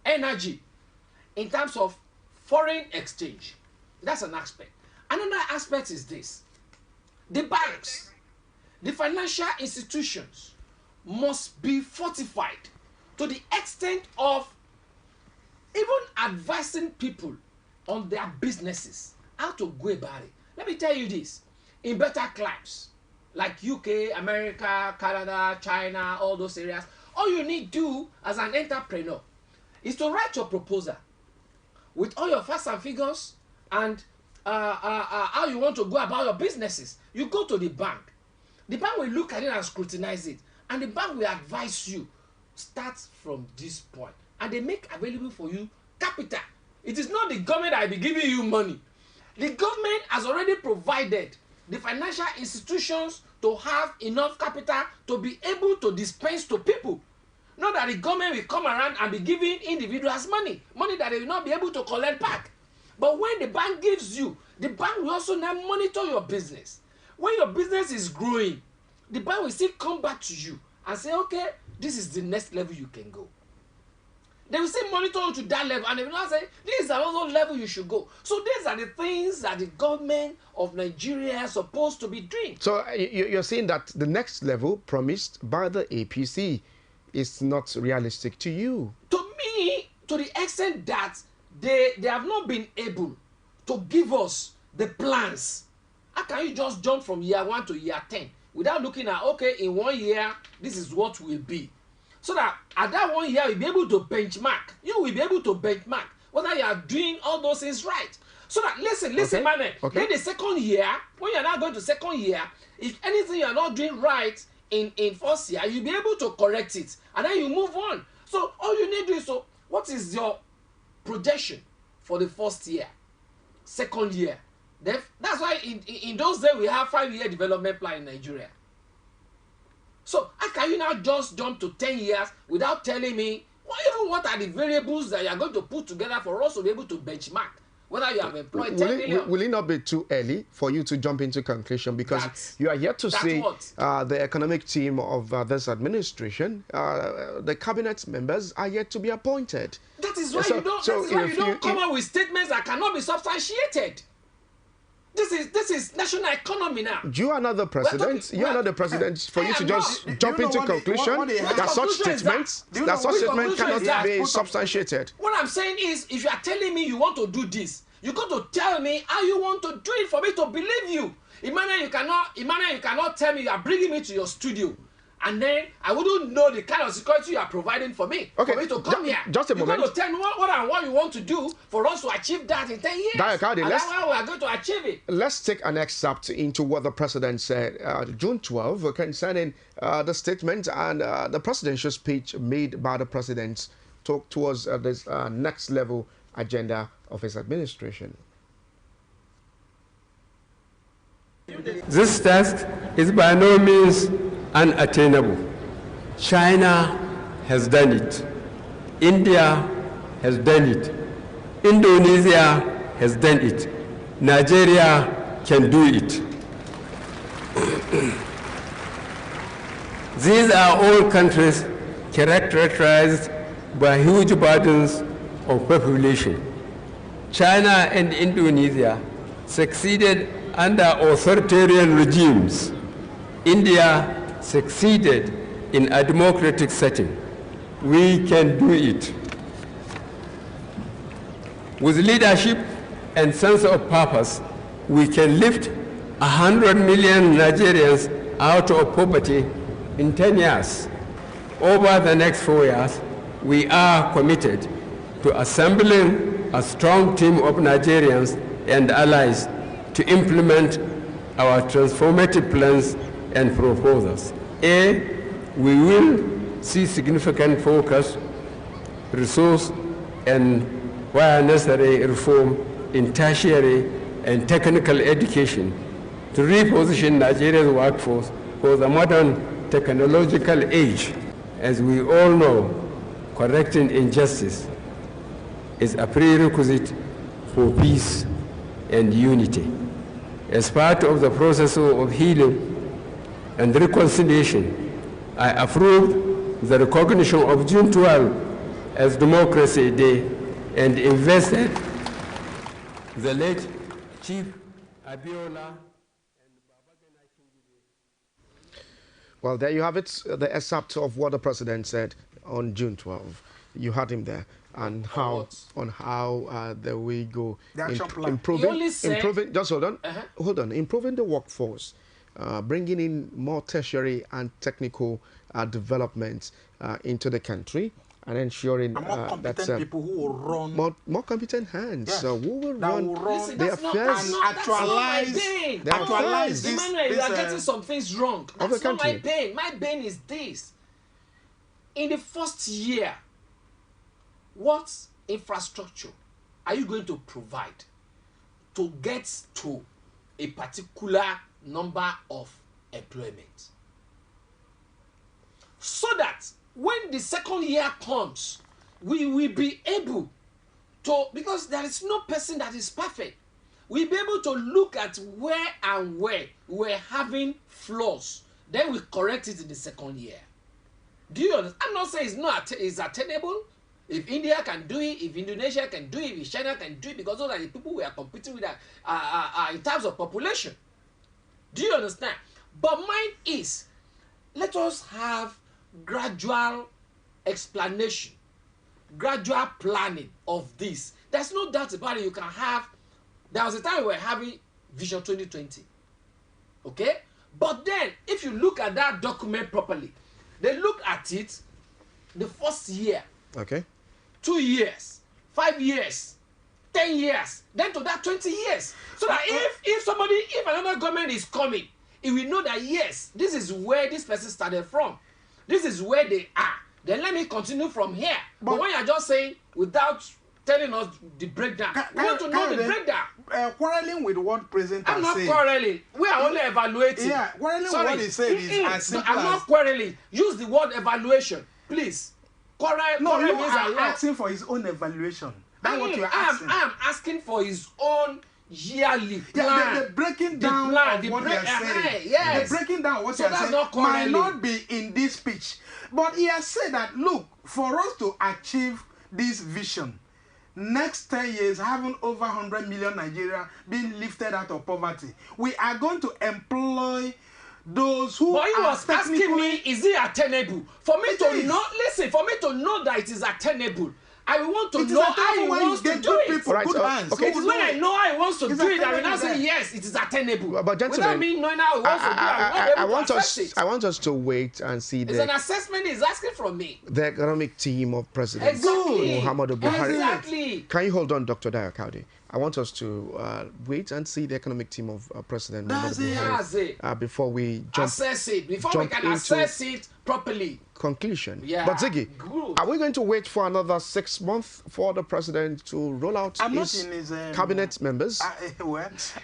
energy, in terms of foreign exchange. That's an aspect. Another aspect is this. The banks, the financial institutions must be fortified to the extent of even advising people on their businesses, how to go about it. Let me tell you this. In better climes, like UK, America, Canada, China, all those areas, all you need to do as an entrepreneur is to write your proposal with all your facts and figures and how you want to go about your businesses. You go to the bank. The bank will look at it and scrutinize it. And the bank will advise you, start from this point. And they make available for you capital. It is not the government that will be giving you money. The government has already provided the financial institutions to have enough capital to be able to dispense to people. Not that the government will come around and be giving individuals money that they will not be able to collect back. But when the bank gives you, the bank will also now monitor your business, when your business is growing, the bank will still come back to you and say, okay, this is the next level you can go. They will still monitor you to that level, and they will not say, this is another level you should go. So these are the things that the government of Nigeria is supposed to be doing. So you're saying that the next level promised by the APC is not realistic to you? To me, to the extent that they have not been able to give us the plans. How can you just jump from year 1 to year 10 without looking at, okay, in 1 year, this is what will be? So that at that 1 year, you'll be able to benchmark. You will be able to benchmark whether you are doing all those things right. So that, listen, man. Then the second year, when you're now going to second year, if anything you're not doing right in first year, you'll be able to correct it. And then you move on. So all you need to do is, so what is your projection for the first year, second year? Then that's why in those days we have 5-year development plan in Nigeria. So how can you now just jump to 10 years without telling me what are the variables that you are going to put together for us to be able to benchmark whether you have employed 10 million? Will it not be too early for you to jump into conclusion, because you are yet to see the economic team of this administration, the cabinet members are yet to be appointed. That is why you don't come up with statements that cannot be substantiated. This is national economy now. You are not the president. You are not the president for you to just jump into conclusion that such statements cannot be substantiated. What I'm saying is, if you are telling me you want to do this, you got to tell me how you want to do it for me to believe you. Emmanuel, you cannot tell me you are bringing me to your studio, and then I wouldn't know the kind of security you are providing for me. Okay, for me to come here. Just a moment. You got to tell me what you want to do for us to achieve that in 10 years. And that's how we are going to achieve it. Let's take an excerpt into what the president said June 12 concerning the statement and the presidential speech made by the president towards this next level agenda of his administration. This task is by no means unattainable. China has done it. India has done it. Indonesia has done it. Nigeria can do it. These are all countries characterized by huge burdens of population. China and Indonesia succeeded under authoritarian regimes. India succeeded in a democratic setting. We can do it. With leadership and sense of purpose, we can lift 100 million Nigerians out of poverty in 10 years. Over the next 4 years, we are committed to assembling a strong team of Nigerians and allies to implement our transformative plans and proposals. We will see significant focus, resource, and where necessary reform in tertiary and technical education to reposition Nigeria's workforce for the modern technological age. As we all know, correcting injustice is a prerequisite for peace and unity. As part of the process of healing and reconciliation, I approved the recognition of June 12 as Democracy Day and invested the late Chief Abiola. Well, there you have it, the excerpt of what the president said on June 12. You had him there, and how the way go improving. Just hold on. Improving the workforce, bringing in more tertiary and technical developments into the country, and ensuring that people who will run more competent hands who will run the affairs and actualize this. Emmanuel, you are getting some things wrong. That's not my pain. My pain is this: in the first year, what infrastructure are you going to provide to get to a particular number of employment, so that when the second year comes, we will be able to, because there is no person that is perfect. we'll be able to look at where and where we're having flaws. Then we correct it in the second year. Do you understand? I'm not saying it's attainable. If India can do it, if Indonesia can do it, if China can do it, because those are the people we are competing with in terms of population. Do you understand? But mine is, let us have gradual explanation, gradual planning of this. There's no doubt about it. You can have, there was a time we were having Vision 2020. Okay? But then, if you look at that document properly, they look at it the first year. Okay. 2 years, 5 years, 10 years, then to that 20 years. So that if another government is coming, it will know that yes, this is where this person started from. This is where they are. Then let me continue from here. But when you're just saying without telling us the breakdown, we want to know the breakdown. Quarreling with what president I'm not quarreling. We are only evaluating. Yeah, quarreling with what he said is as simple I'm not quarreling. Use the word evaluation, please. No, you are asking for his own evaluation. That's what you are asking. I'm asking for his own yearly plan. Yeah, the breaking down of what you are saying. Yes. The breaking down of what you are saying might not be in this speech. But he has said that, look, for us to achieve this vision, next 10 years, having over 100 million Nigerians being lifted out of poverty, we are going to employ those who but he was asking me, is it attainable? For me to know, listen, for me to know that it is attainable, I want to know how he wants to do it. Right, okay. It is when I know how he wants to do it, I will now say yes, it is attainable. But gentlemen, without me knowing how he wants to do it, I want us to wait and see it's an assessment he's asking from me. The economic team of President Muhammadu Buhari. Exactly. Can you hold on, Dr. Dayo Kaudi? I want us to wait and see the economic team of President Muhammadu Buhari before we assess it. Before we can assess it properly. Conclusion. Yeah. But Ziggy, are we going to wait for another 6 months for the president to roll out his cabinet members?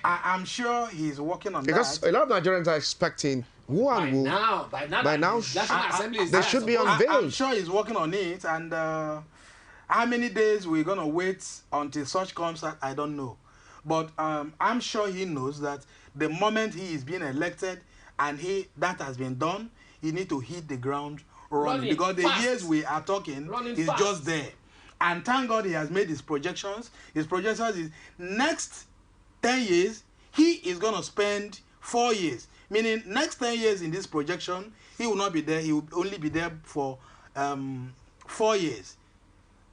I'm sure he's working on because a lot of Nigerians are expecting by now, they should be unveiled. I'm sure he's working on it, and how many days we're going to wait until such comes, I don't know. But I'm sure he knows that the moment he is being elected and that has been done, he need to hit the ground running because the years we are talking is just there. And thank God he has made his projections. His projections is next 10 years, he is going to spend 4 years. Meaning next 10 years in this projection, he will not be there. He will only be there for 4 years.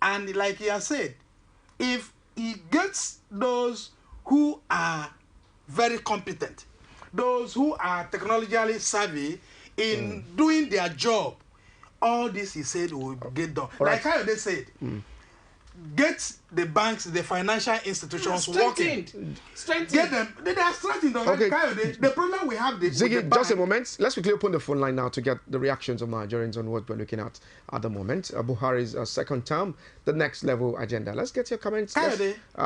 And like he has said, if he gets those who are very competent, those who are technologically savvy in doing their job, all this he said will get done. Like how they said, get the banks, the financial institutions working. Get them. They are strengthened already. Okay. The problem we have Ziggy, just a moment. Let's quickly open the phone line now to get the reactions of Nigerians on what we're looking at the moment. Buhari's second term, the next level agenda. Let's get your comments.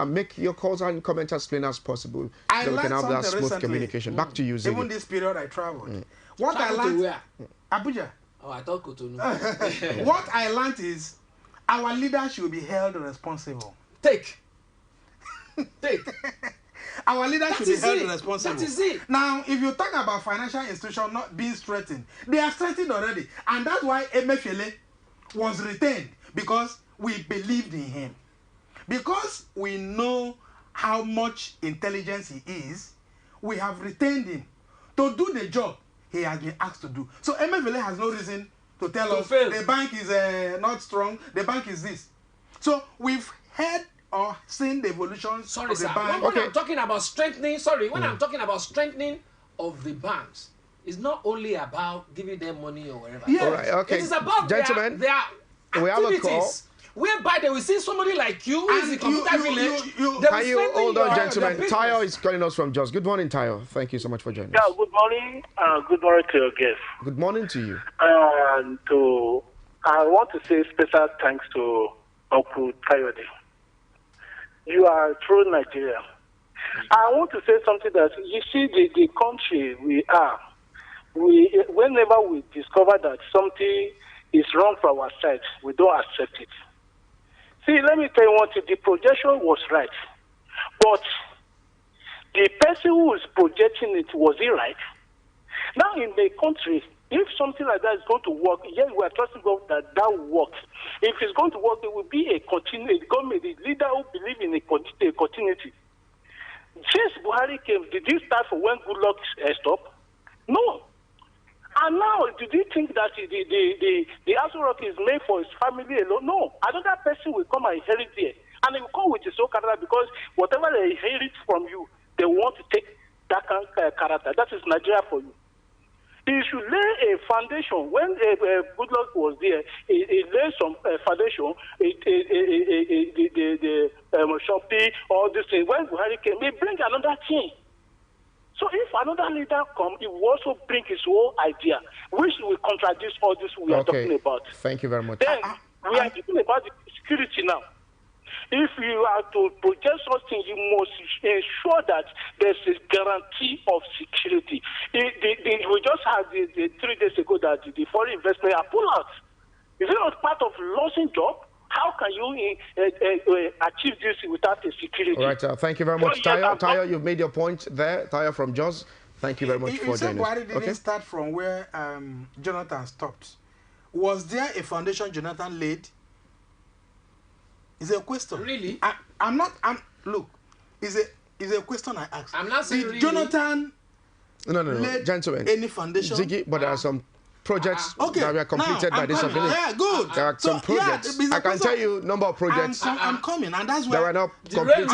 Make your calls and comments as plain as possible so we can have that smooth communication. Back to you, Ziggy. Even this period I traveled. What I learned... Abuja. Oh, I thought Cotonou. What I learned is our leaders should be held responsible. Take. Our leaders should be held responsible. That is it. Now, if you talk about financial institutions not being strengthened, they are strengthened already. And that's why Emefiele was retained, because we believed in him. Because we know how much intelligence he is, we have retained him to do the job he has been asked to do. So Emefiele has no reason to tell us the bank is not strong, the bank is this. So we've heard or seen the evolutions of the bank. When I'm talking about strengthening, when I'm talking about strengthening of the banks, it's not only about giving them money or whatever. Yes. All right, okay. It is about their activities. Whereby they will see somebody like you who is in computer village. Can you hold on, gentlemen? Tayo is calling us from Jos. Good morning, Tayo. Thank you so much for joining us. Yeah, good morning. Good morning to your guest. Good morning to you. I want to say special thanks to Uncle Kayode. You are a true Nigerian. I want to say something that you see the country we are. Whenever we discover that something is wrong for our side, we don't accept it. See, let me tell you one thing. The projection was right, but person who is projecting it, was he right? Now in the country, if something like that is going to work, yes, we are trusting God that that will work. If it's going to work, it will be a continuity. Government, the leader who believe in a continuity. Since Buhari came, did he start for when good luck stopped? No. And now, did you think that the Aso Rock is made for his family alone? No. Another person will come and inherit there. And they will come with his own character because whatever they inherit from you, they want to take that kind of character. That is Nigeria for you. He should lay a foundation. When Goodluck was there, he laid some foundation, the Shopee, all these things. When Buhari came, he bring another thing. So if another leader comes, he will also bring his own idea, which will contradict all this we are talking about. Thank you very much. Then we are talking about the security now. If you are to project something, you must ensure that there's a guarantee of security. We just had the 3 days ago that the foreign investment are pulled out. Is it not part of losing job? How can you achieve this without a security? All right, thank you very much, Tayo. Tayo, you've made your point there. Tayo from Jos, thank you very much for joining us. Buhari didn't start from where Jonathan stopped. Was there a foundation Jonathan laid? Is a question. Really? Look, is a question I asked. I'm not saying really. Jonathan No, gentlemen. Any foundation? Ziggy, but there are some projects okay. that were completed by this ability. Yeah, good. There are some projects. I can tell you number of projects. I'm coming, and that's where that were not completed.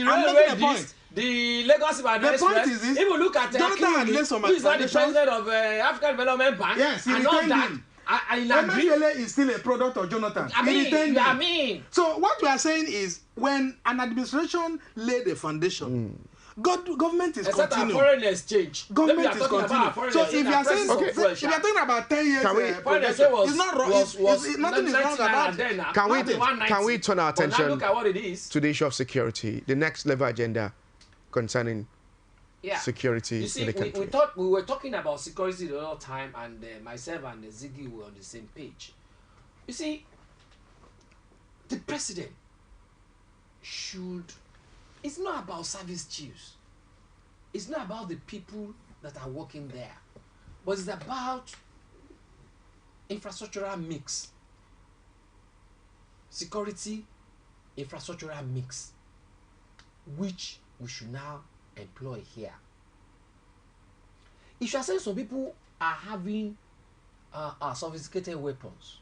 I'm making a point. The Lagos Ibadan Express. If you look at Jonathan who is not the president of African Development Bank, yes, he and all that. Emefiele is still a product of Jonathan. I mean. So what we are saying is, when an administration laid a foundation, government is continuing. Foreign exchange. Government is continuing. So if you are saying, if you are talking about 10 years, it's not wrong. Nothing is wrong about it. Can we turn our attention to the issue of security, the next level agenda concerning security in the country? We were talking about security the whole time, and myself and Ziggy were on the same page. You see, the president should. It's not about service chiefs. It's not about the people that are working there, but it's about infrastructural mix. Security, infrastructural mix, which we should now employ here. If you are saying some people are having sophisticated weapons,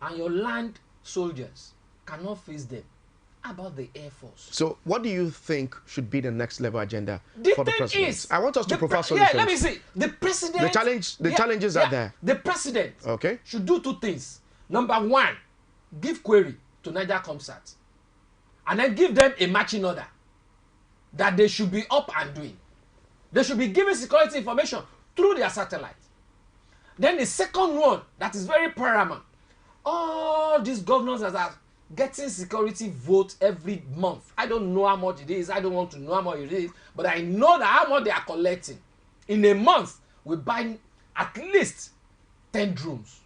and your land soldiers cannot face them, how about the Air Force? So what do you think should be the next level agenda for the president? I want us to provide Yeah, solutions. let me see. The president... The challenges are there. The president okay. should do 2 things. Number 1, give query to Niger Comsat, and then give them a matching order that they should be up and doing. They should be giving security information through their satellite. Then the second one that is very paramount, all these governors that are getting security votes every month. I don't know how much it is. I don't want to know how much it is, but I know that how much they are collecting. In a month, we buy at least 10 drones.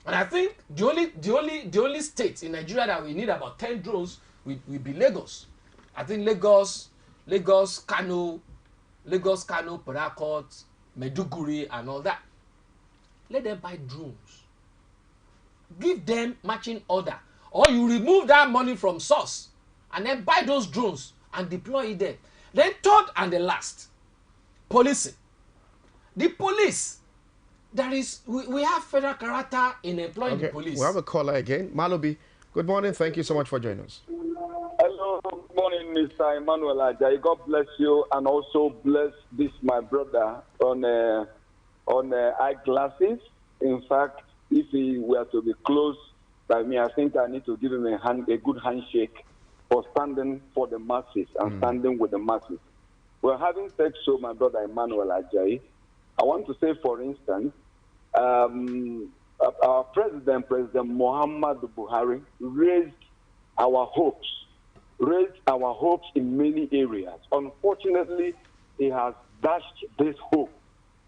And I think the only state in Nigeria that we need about 10 drones will be Lagos. I think Lagos, Kano, Port Harcourt, Maiduguri, and all that. Let them buy drones. Give them matching order. Or you remove that money from source and then buy those drones and deploy it there. Then third and the last, policing. The police, we have federal character in employing the police. We have a caller again. Malobi, good morning. Thank you so much for joining us. Hello, good morning, Mr. Emmanuel Ajayi. God bless you, and also bless this my brother on eyeglasses. In fact, if he were to be close by me, I think I need to give him a good handshake for standing for the masses and standing with the masses. Well, having said so, my brother Emmanuel Ajayi, I want to say, for instance, our President Muhammadu Buhari, raised our hopes in many areas. Unfortunately, he has dashed this hope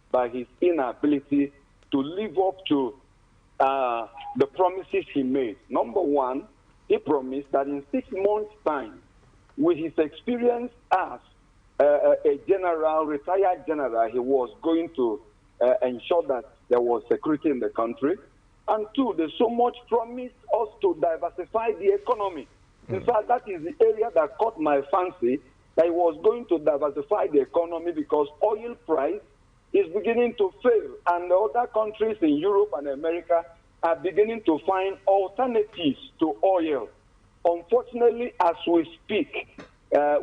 by his inability to live up to the promises he made. Number 1, he promised that in 6 months' time, with his experience as a general, retired general, he was going to ensure that there was security in the country. And two, they so much promised us to diversify the economy. In fact, that is the area that caught my fancy, that he was going to diversify the economy because oil price is beginning to fail. And the other countries in Europe and America are beginning to find alternatives to oil. Unfortunately, as we speak,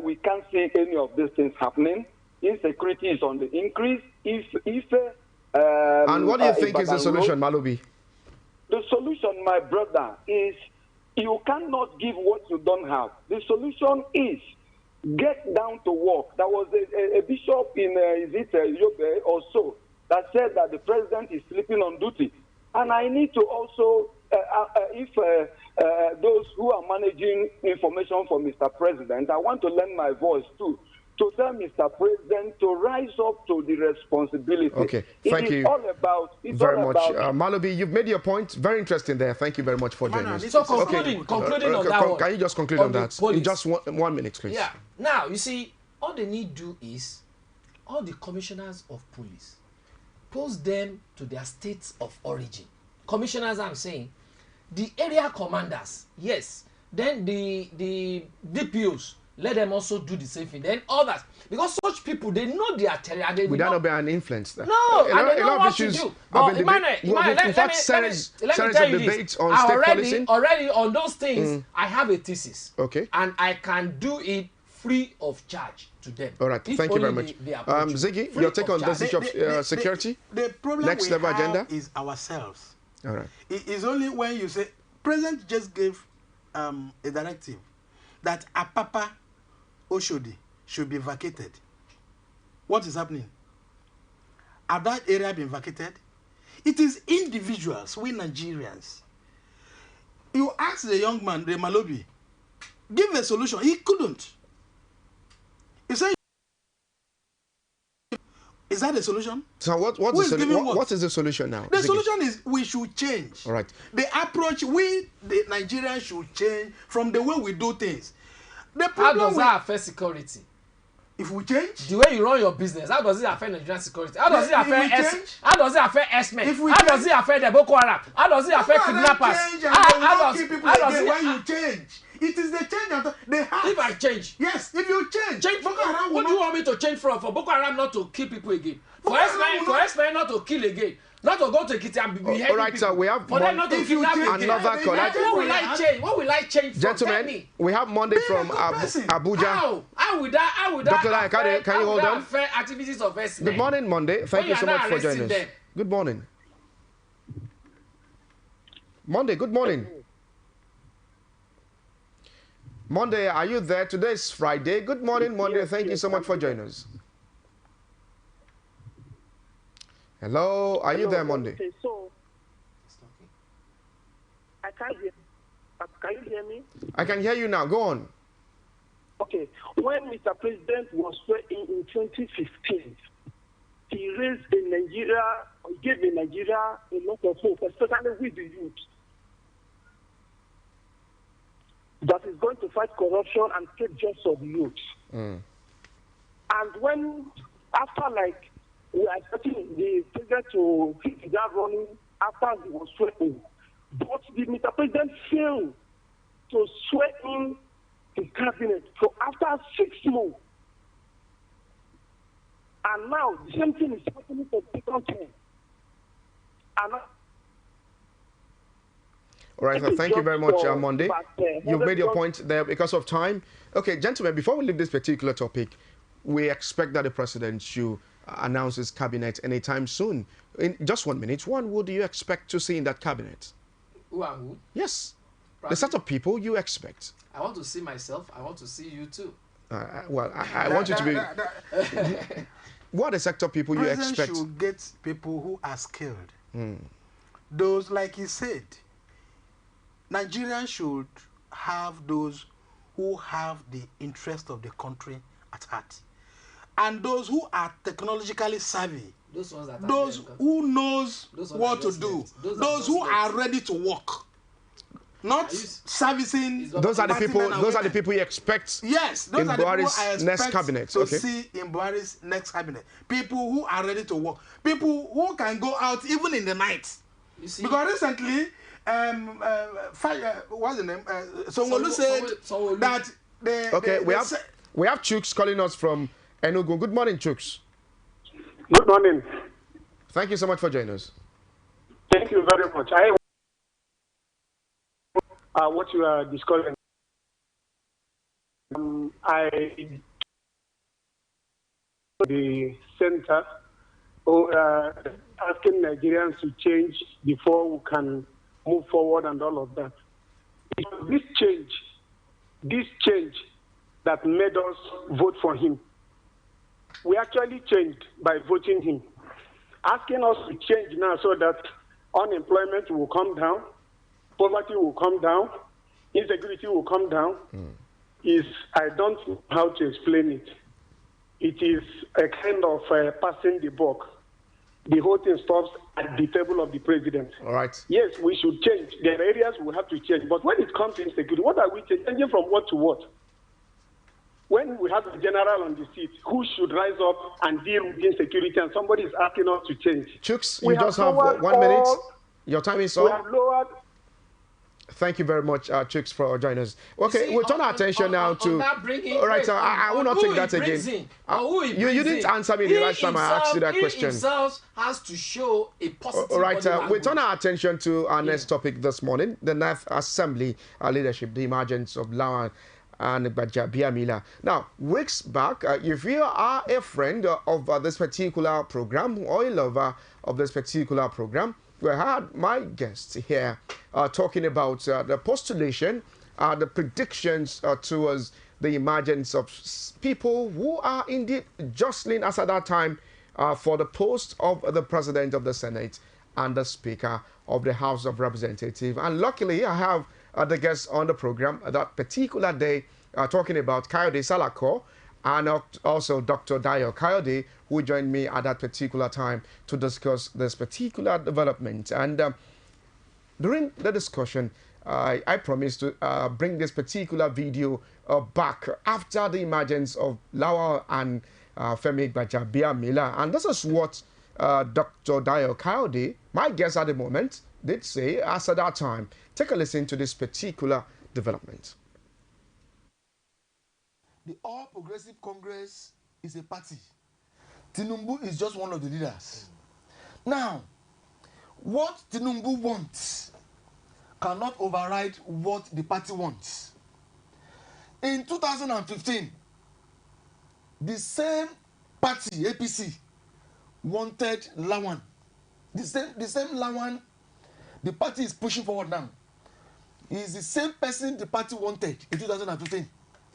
we can't see any of these things happening. Insecurity is on the increase. And what do you think is the solution, Malobi? The solution, my brother, is you cannot give what you don't have. The solution is get down to work. There was a bishop in Yobe or so that said that the president is sleeping on duty. And I need to also, those who are managing information for Mr. President, I want to lend my voice too, to tell Mr. President to rise up to the responsibility. Okay, thank you very much. Malobi, you've made your point. Very interesting there. Thank you very much for joining us. So concluding on that one. Can you just conclude on that? In just 1 minute, please. Yeah. Now, you see, all they need to do is, all the commissioners of police, post them to their states of origin. Commissioners, I'm saying, the area commanders, yes. Then the DPOs, let them also do the same thing. Then others, because such people, they know their territory. They without not be an influence there. No, and they know what to do. But Emmanuel, let me tell you this. Already on those things, I have a thesis. Okay. And I can do it free of charge to them. All right, thank you very much. Ziggy, your take on this issue of security? The problem next level agenda is ourselves. All right. It is only when you say, President just gave a directive that Apapa Oshodi should be vacated. What is happening? Has that area been vacated? It is individuals, we Nigerians. You ask the young man, the Malobi, give a solution. He couldn't. He said, is that the solution? So what is the solution now? The solution is we should change. All right. The approach, the Nigerians should change from the way we do things. How does that affect security? If we change? The way you run your business, how does it affect Nigerian security? How does it affect S-Men? How does it affect the Boko Haram? How does it affect kidnappers? How does when you change? It is the change that they have. If I change? Yes, if you change. Boko Haram, what do you want me to change from? For Boko Haram not to kill people again? For S-Men not to kill again? Not to go to Kitty and be beheading all right, people. So we have for them not to kidnap another call. What will I change? What will I change from? Gentlemen, we have Monday from Abuja. How would that Dr. Lai, can you hold on? Activities of S-Men? Good morning, Monday. Thank you so much for joining us. Good morning. Monday, good morning. Monday, are you there? Today is Friday. Good morning, Monday. Thank you so much for joining us. Hello, are you there, Monday? Okay, so I can't hear. Can you hear me? I can hear you now. Go on. Okay, when Mr. President was swearing in 2015, he raised in Nigeria, gave in Nigeria a lot of hope, especially with the youth, that is going to fight corruption and take jobs of the youth. And when, after we are expecting the president to hit that running after he was swearing, but the Mr. President failed to swear in his cabinet. So after 6 months, and now the same thing is happening for the second time. And all right, so thank you very much, Monday. You've made your point there because of time. Okay, gentlemen, before we leave this particular topic, we expect that the president should announce his cabinet anytime soon. In just 1 minute, who do you expect to see in that cabinet? Who and who? Yes, the set of people you expect. I want to see myself. I want to see you too. Well, I want you to be... What are the sector people you expect? President should get people who are skilled. Those, like he said, Nigerians should have those who have the interest of the country at heart. And those who are technologically savvy, those who knows what to do, those who are ready to work. not servicing. Those are the party people. men and Those are the women. people you expect. Yes, those in are the people Buhari's I expect next cabinet. to Okay. see in Buhari's next cabinet. People who are ready to work. People who can go out even in the night. You see, because recently, what's the name? Songo said that we have Chooks calling us from Enugu. Good morning, Chooks. Good morning. Thank you so much for joining us. Thank you very much. What you are discussing. The center asking Nigerians to change before we can move forward and all of that. It was this change that made us vote for him. We actually changed by voting him. Asking us to change now so that unemployment will come down, poverty will come down, insecurity will come down, I don't know how to explain it. It is a kind of passing the buck. The whole thing stops at the table of the president. All right. Yes, we should change. There are areas we have to change. But when it comes to insecurity, what are we changing from what to what? When we have a general on the seat who should rise up and deal with insecurity and somebody is asking us to change. Chooks, you just have 1 minute. Your time is up. We have lowered. Thank you very much, Chooks, for joining us. Okay, we'll turn our attention now to. All right, I will not take that again. You didn't answer me the last time I asked you that question. He himself has to show a positive. All right, we turn our attention to our next topic this morning: the 9th Assembly leadership, the emergence of Lawan and Gbajabiamila. Now, weeks back, if you are a friend of this particular program or a lover of this particular program, we had my guests here talking about the postulation, the predictions towards the emergence of people who are indeed jostling us at that time for the post of the President of the Senate and the Speaker of the House of Representatives. And luckily, I have the guests on the program that particular day talking about Kayode Salako and also Dr. Dayo Kayode, who joined me at that particular time to discuss this particular development. And during the discussion, I promised to bring this particular video back after the emergence of Lawal and Femi Gbajabiamila. And this is what Dr. Dayo Kayode, my guest at the moment, did say as at that time. Take a listen to this particular development. The All Progressive Congress is a party. Tinubu is just one of the leaders. Now, what Tinubu wants cannot override what the party wants. In 2015, the same party, APC, wanted Lawan. The same Lawan the party is pushing forward now is the same person the party wanted in 2015.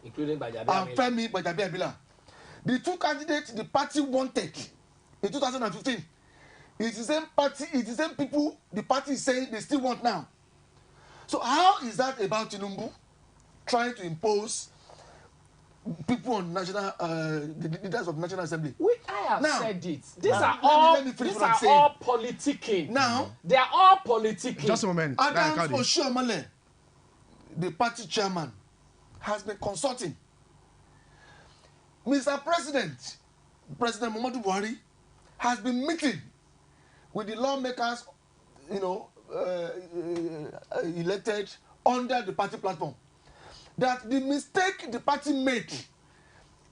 Including Gbajabiamila. And Femi Gbajabiamila. The two candidates the party wanted in 2015 is the same party, it's the same people the party is saying they still want now. So how is that about Tinubu trying to impose people on national, the leaders of National Assembly? I have now, said it. These are all politicking. Now they are all politicking. Just a moment. Adams Oshiomhole, the party chairman, has been consulting. Mr. President, President Muhammadu Buhari, has been meeting with the lawmakers, elected under the party platform. That the mistake the party made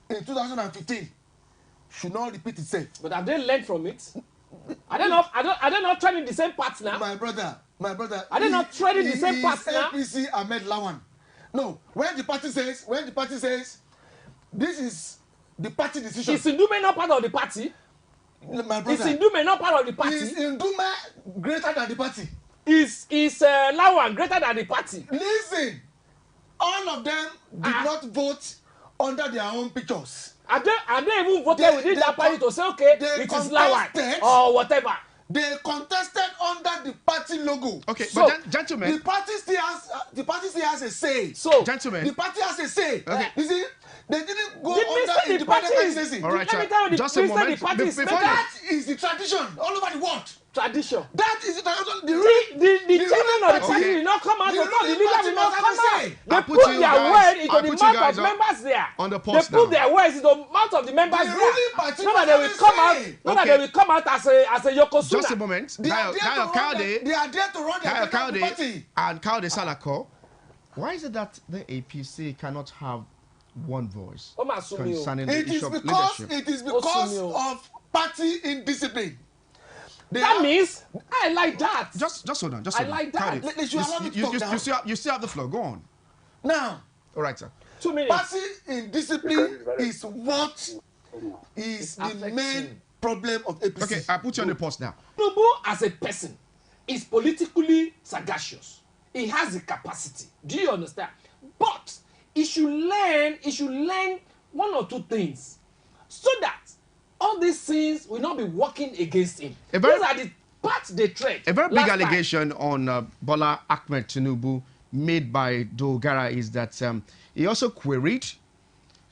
in 2015 should not repeat itself. But have they learned from it? Are they not treading the same path now? My brother. Are they not treading the same path now? APC Ahmed Lawan. No, when the party says this is the party decision. Is Ndume not part of the party? My brother. Is Ndume not part of the party? Is Ndume greater than the party? Is Lawan greater than the party? Listen, all of them did not vote under their own pictures. Are they even voted within that party to say, okay, it is Lawan or whatever? They contested under the party logo. Okay, so, but gentlemen, the party still has a say. So, gentlemen, the party has a say. Okay, you see, they didn't go under independent candidacy. All right, just a moment. That is the tradition all over the world. tradition. That is the chairman of the party will not come out to talk. The leader will not come out. They put their word into the mouth of members there. On the post they put their words into the mouth of the members there. Not that they will come out. Not that they will come out as a Yokozuna. Just a moment. They are there to run their party. And Kaude Salako. Why is it that the APC cannot have one voice concerning the issue of leadership? It is because of party indiscipline. That means I like that. Just hold on. I like that. You still have the floor. Go on. Now. All right, sir. 2 minutes. Party indiscipline is what is the main problem of APC. Okay, I put you on the post now. Tinubu as a person is politically sagacious. He has the capacity. Do you understand? But he should learn one or two things so that all these things will not be working against him. Those are the parts they tread. A very big allegation on Bola Ahmed Tinubu made by Dogara is that he also queried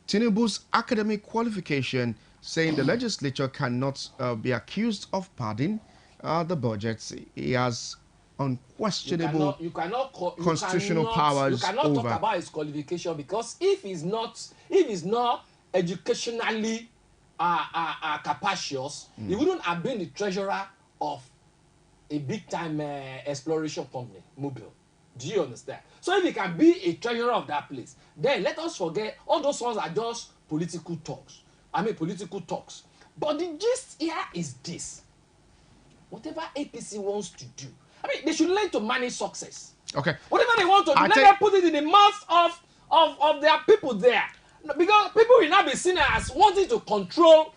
Tinubu's academic qualification, saying the legislature cannot be accused of padding the budgets. He has unquestionable constitutional powers. You cannot talk about his qualification because if he's not educationally capacious, he wouldn't have been the treasurer of a big-time exploration company, Mobile. Do you understand? So if he can be a treasurer of that place, then let us forget all those ones are just political talks. But the gist here is this: whatever APC wants to do, they should learn to manage success. Okay. Whatever they want to do, let them put it in the mouths of their people there. Because people will not be seen as wanting to control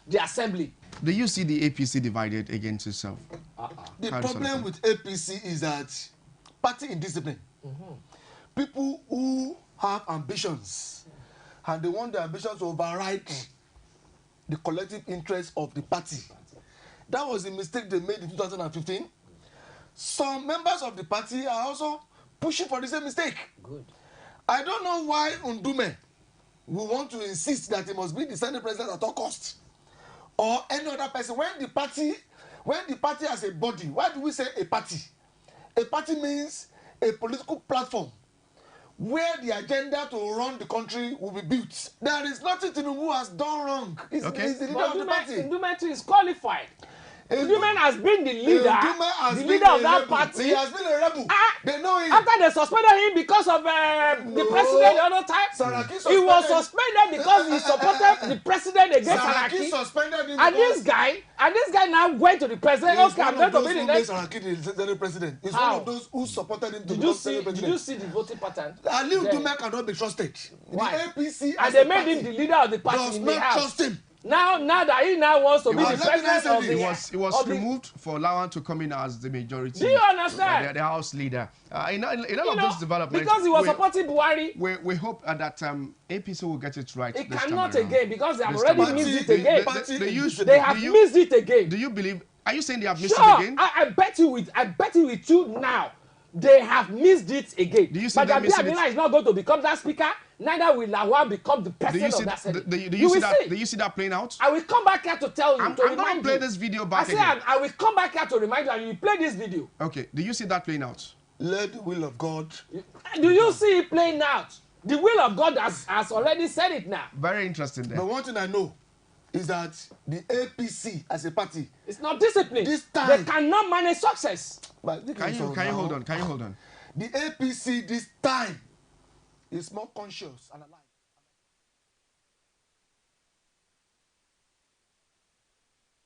the assembly. Do you see the APC divided against itself? The problem with APC is that party indiscipline. People who have ambitions and they want their ambitions to override the collective interest of the party. That was a mistake they made in 2015. Some members of the party are also pushing for the same mistake. Good. I don't know why Ndume will want to insist that he must be the Senate president at all costs, or any other person. When the party has a body, why do we say a party? A party means a political platform where the agenda to run the country will be built. There is nothing Tinubu has done wrong. He's the leader of the party. Ndume is qualified. Ndume has been the leader of that party. He has been a rebel. They know him. After they suspended him because of the president the other time, he was suspended because he supported the president against Saraki. Suspended him and this guy now went to the president. Okay, I'm going to be the next. Saraki the Senate president. He's one of those who supported him to become Senate president. Did you see the voting pattern? Ali Ndume cannot be trusted. Why? The APC and they made him the leader of the party. Does not trust him. Now that he wants to be the president of the... He was removed for Lawan to come in as the majority. Do you understand? The House leader. In all of those developments... Because he was supporting Buhari. We hope that APC will get it right. It cannot again because they have already missed it again. They have missed it again. Do you believe... Are you saying they have missed it again? I bet you with you now. They have missed it again. Do you see But Abila is not going to become that speaker. Neither will Lawal become the president of that Senate. Do you see that playing out? I will come back here to tell you. I'm going to play this video back again. I will come back here to remind you and you play this video. Okay. Do you see that playing out? Let the will of God. Do you see it playing out? The will of God has already said it now. Very interesting there. But one thing I know is that the APC as a party... It's not disciplined. This time... They cannot manage success. Can you hold on? Can you hold on? The APC this time is more conscious and alive.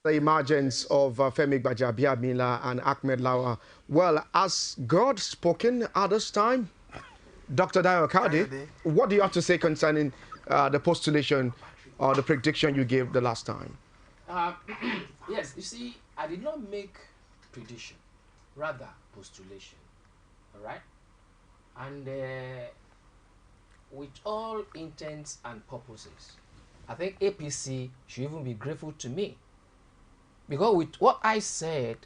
The emergence of Femi Gbajabiamila and Ahmed Lawan. Well, has God spoken at this time? Dr. Dayo Kade, what do you have to say concerning the postulation or the prediction you gave the last time? Yes, you see, I did not make prediction, rather postulation. All right? And with all intents and purposes, I think APC should even be grateful to me. Because with what I said,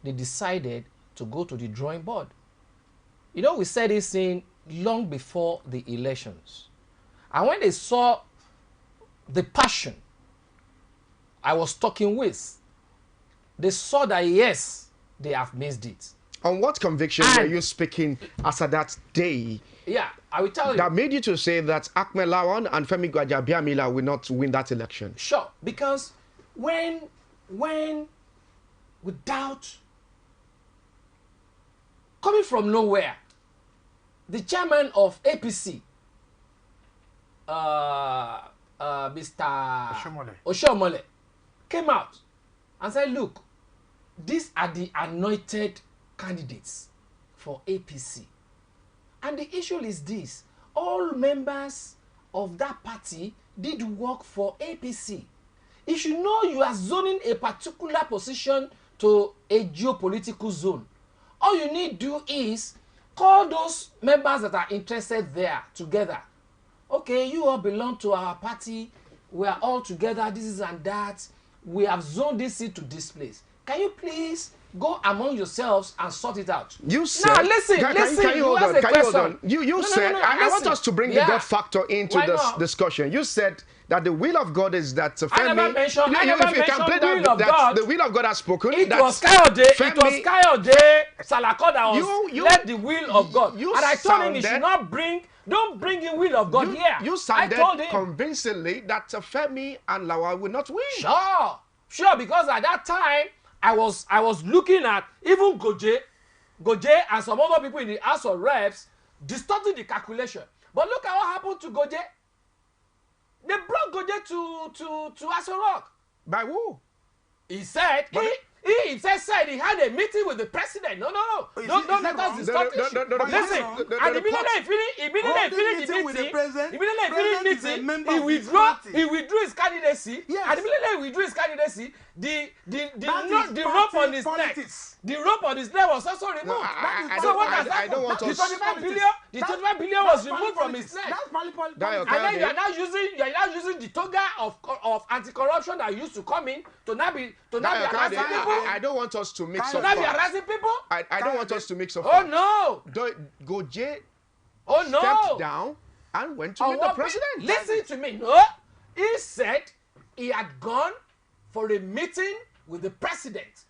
they decided to go to the drawing board. You know, we said this thing long before the elections. And when they saw the passion I was talking with, they saw that yes, they have missed it. On what conviction were you speaking as at that day? Yeah, I will tell you. That made you to say that Ahmed Lawan and Femi Gbajabiamila will not win that election. Sure, because when without coming from nowhere, the chairman of APC, Mr. Oshomole, came out and said, look, these are the anointed candidates for APC. And the issue is this: all members of that party did work for APC. If you know you are zoning a particular position to a geopolitical zone, all you need to do is call those members that are interested there together. Okay, you all belong to our party. We are all together. This is and that. We have zoned this seat to this place. Can you please go among yourselves and sort it out? You said. Now listen. Can you hold on? Can you hold on? You said. I want us to bring the God factor into this discussion. You said that the will of God is that Femi. I never mentioned the will of God has spoken. It was Kayode Salako that was led the will of God. And I told him he should not don't bring in will of God here. You sounded convincingly that Femi and Lawal will not win. Sure, because at that time I was looking at even Goje and some other people in the House of Reps distorting the calculation. But look at what happened to Goje. They brought Goje to Aso Rock. By who? He said he himself said he had a meeting with the president. No. Don't let us distort it. Listen, and immediately he finished the meeting, he withdrew his candidacy. Yes. And immediately he withdrew his candidacy. The rope on his neck. The rope on his neck was also removed. No, I don't want us. The 25 billion was removed from his neck. And then you are now using the toga of anti-corruption that used to come in to now be harassing people. I don't want us to mix up. To now be harassing people. I don't want us to mix up. Oh no. Goje stepped down and went to meet the president. Listen to me. No, he said he had gone for a meeting with the president,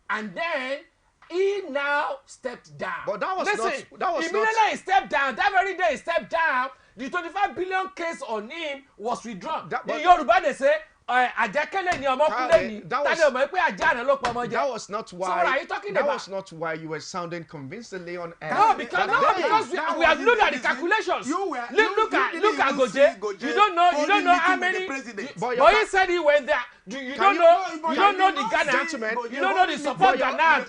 and then he now stepped down. But that was immediately he stepped down. That very day he stepped down. The 25 billion case on him was withdrawn. In Yoruba they say, that was not why. So what are you talking about? That was not why you were sounding convincingly on air. No, because we have looked at the calculations. Look at Goje. You don't know how many. But he said he went there. You don't know the Ghana. You don't know the support Ghana.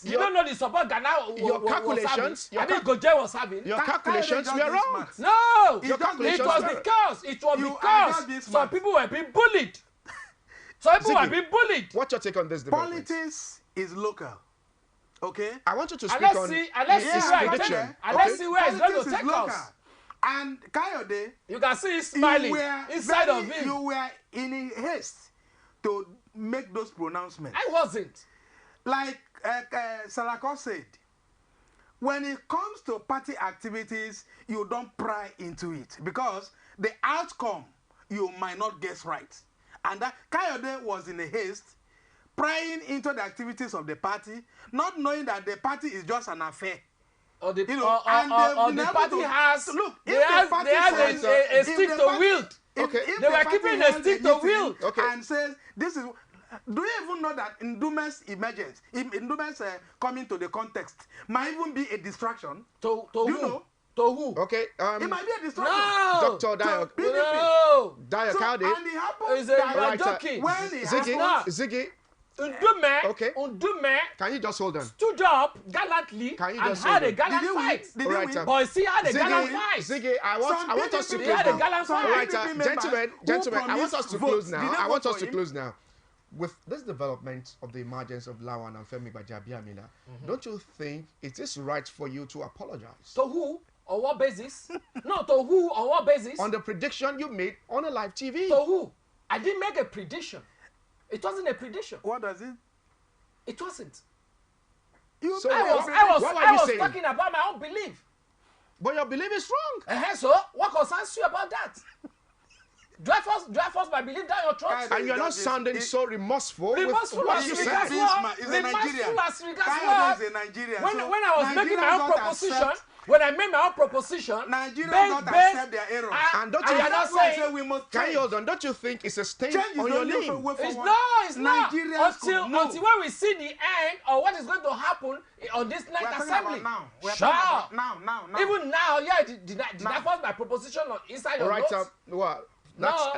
You don't know the support Ghana. Your calculations. I mean, Goje was having. Your calculations were wrong. No, it was because some people were being bullied. Some people were being bullied. What's your take on this debate? Politics is local. Okay? I want you to speak on his prediction. Let's see where it's going to take us. And Kayode, you can see him smiling inside of him. You were in a haste to make those pronouncements. I wasn't. Like Salako said, when it comes to party activities, you don't pry into it because the outcome you might not guess right. And that Kayode was in a haste, prying into the activities of the party, not knowing that the party is just an affair. Or the party has a stick to wield. Okay. They were keeping a stick to wield. Okay. And says this is. Do you even know that Ndume's emergence, Ndume's coming to the context, might even be a distraction? To who? You know? To who? Okay. It might be a distraction. No. Dr. Dio. No. Dio Kaude. And it happens that joking. When it Ziggy. Undume. Can you just hold on? Stood up gallantly and had a gallant fight. But he had a gallant fight. Ziggy, I want us to close now. He had a gallant fight. All right, gentlemen, I want us to close now. I want us to close now. With this development of the emergence of Lawan and Femi Gbajabiamila, don't you think it is right for you to apologize? To who? On what basis? No, to who? On what basis? On the prediction you made on a live TV. To who? I didn't make a prediction. It wasn't a prediction. What does it? It wasn't. So I was talking about my own belief. But your belief is wrong. So what concerns you about that? Do I force my belief down your throat. And you're not sounding so remorseful. Remorseful as regards what? Remorseful as regards what? When I was making my own proposition, when I made my own proposition, Nigerians don't accept their errors. And don't you not saying we must change. Don't you think it's a stain on your name? It's not. Until when we see the end or what is going to happen on this night assembly. Now. Even now, did I put my proposition on inside your notes? Well,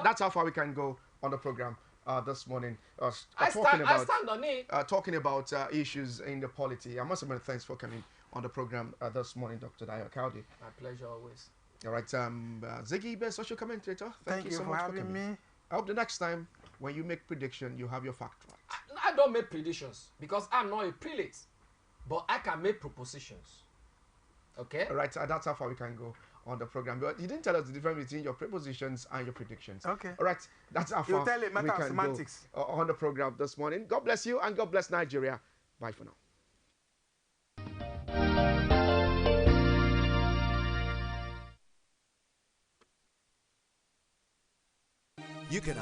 that's how far we can go on the program this morning. I stand on it. Talking about issues in the polity. I must have been thanks for coming on the program this morning, Dr. Dayo Kaudi. My pleasure always. All right, Ziggy, best social commentator. Thank you so much for having me. I hope the next time when you make prediction, you have your fact right. I don't make predictions because I'm not a prelate, but I can make propositions. Okay. All right, that's how far we can go on the program. But you didn't tell us the difference between your prepositions and your predictions. Okay. All right, that's how far tell it, we can semantics. go on the program this morning. God bless you and God bless Nigeria. Bye for now. You can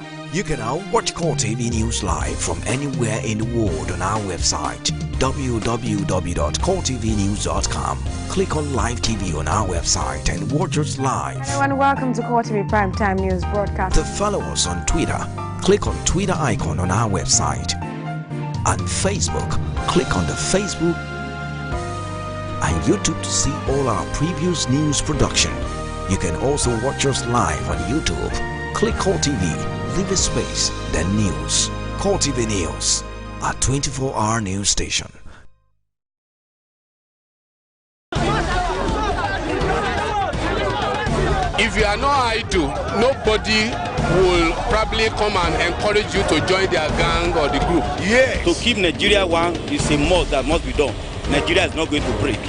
now watch CoreTV News live from anywhere in the world on our website www.coretvnews.com. Click on Live TV on our website and watch us live. Hello and welcome to CoreTV Primetime News Broadcast. To follow us on Twitter, click on Twitter icon on our website. On Facebook, click on the Facebook and YouTube to see all our previous news production. You can also watch us live on YouTube. Click CoreTV, leave a space, then News. CoreTV News, a 24-hour news station. If you are not idle, nobody will probably come and encourage you to join their gang or the group. Yes. To keep Nigeria one is a must that must be done. Nigeria is not going to break.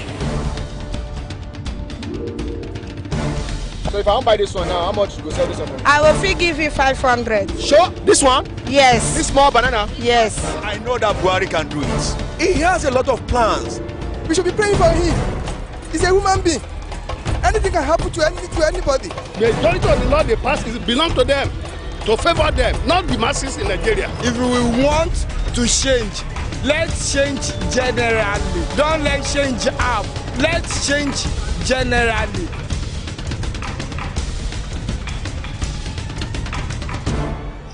So if I want to buy this one now, how much you go sell this one? I will give you 500. Sure? This one? Yes. This small banana? Yes. I know that Buhari can do it. He has a lot of plans. We should be praying for him. He's a human being. Anything can happen to anybody. The majority of the law they pass belong to them, to favor them, not the masses in Nigeria. If we want to change, let's change generally. Don't let's change half. Let's change generally.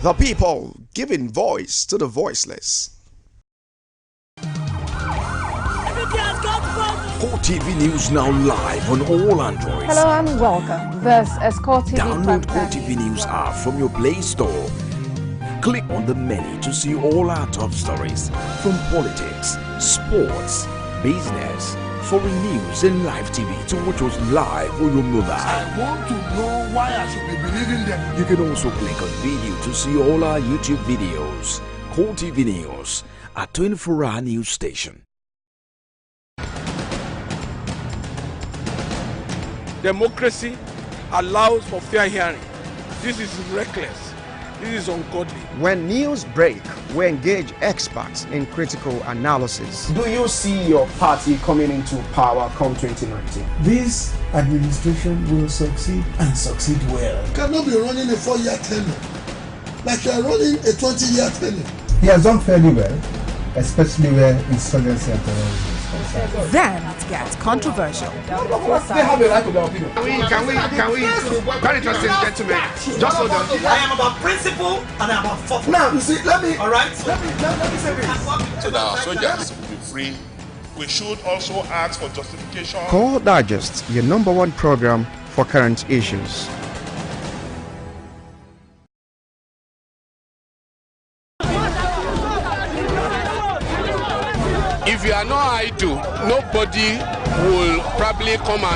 The people giving voice to the voiceless. CoreTV News now live on all Androids. Hello and welcome. This is CoreTV. Download CoreTV News app from your Play Store. Click on the menu to see all our top stories from politics, sports, business, foreign news and live TV to watch us live on your mobile. I want to know why I should be believing them. You can also click on video to see all our YouTube videos. CoreTV News, a 24-hour news station. Democracy allows for fair hearing. This is reckless. This is ungodly. When news break, we engage experts in critical analysis. Do you see your party coming into power come 2019? This administration will succeed and succeed well. You cannot be running a 4-year tenure like you are running a 20-year tenure. He has done fairly well, especially where insurgency and terrorism is concerned. Then it gets controversial. They have the right to their opinion. Can we, very interesting gentlemen, just hold on. I am about principle and I'm about force. Now, you see, let me say this. So that our soldiers will be free. We should also ask for justification. Core Digest, your #1 program for current issues. If you are not idle, nobody will probably come and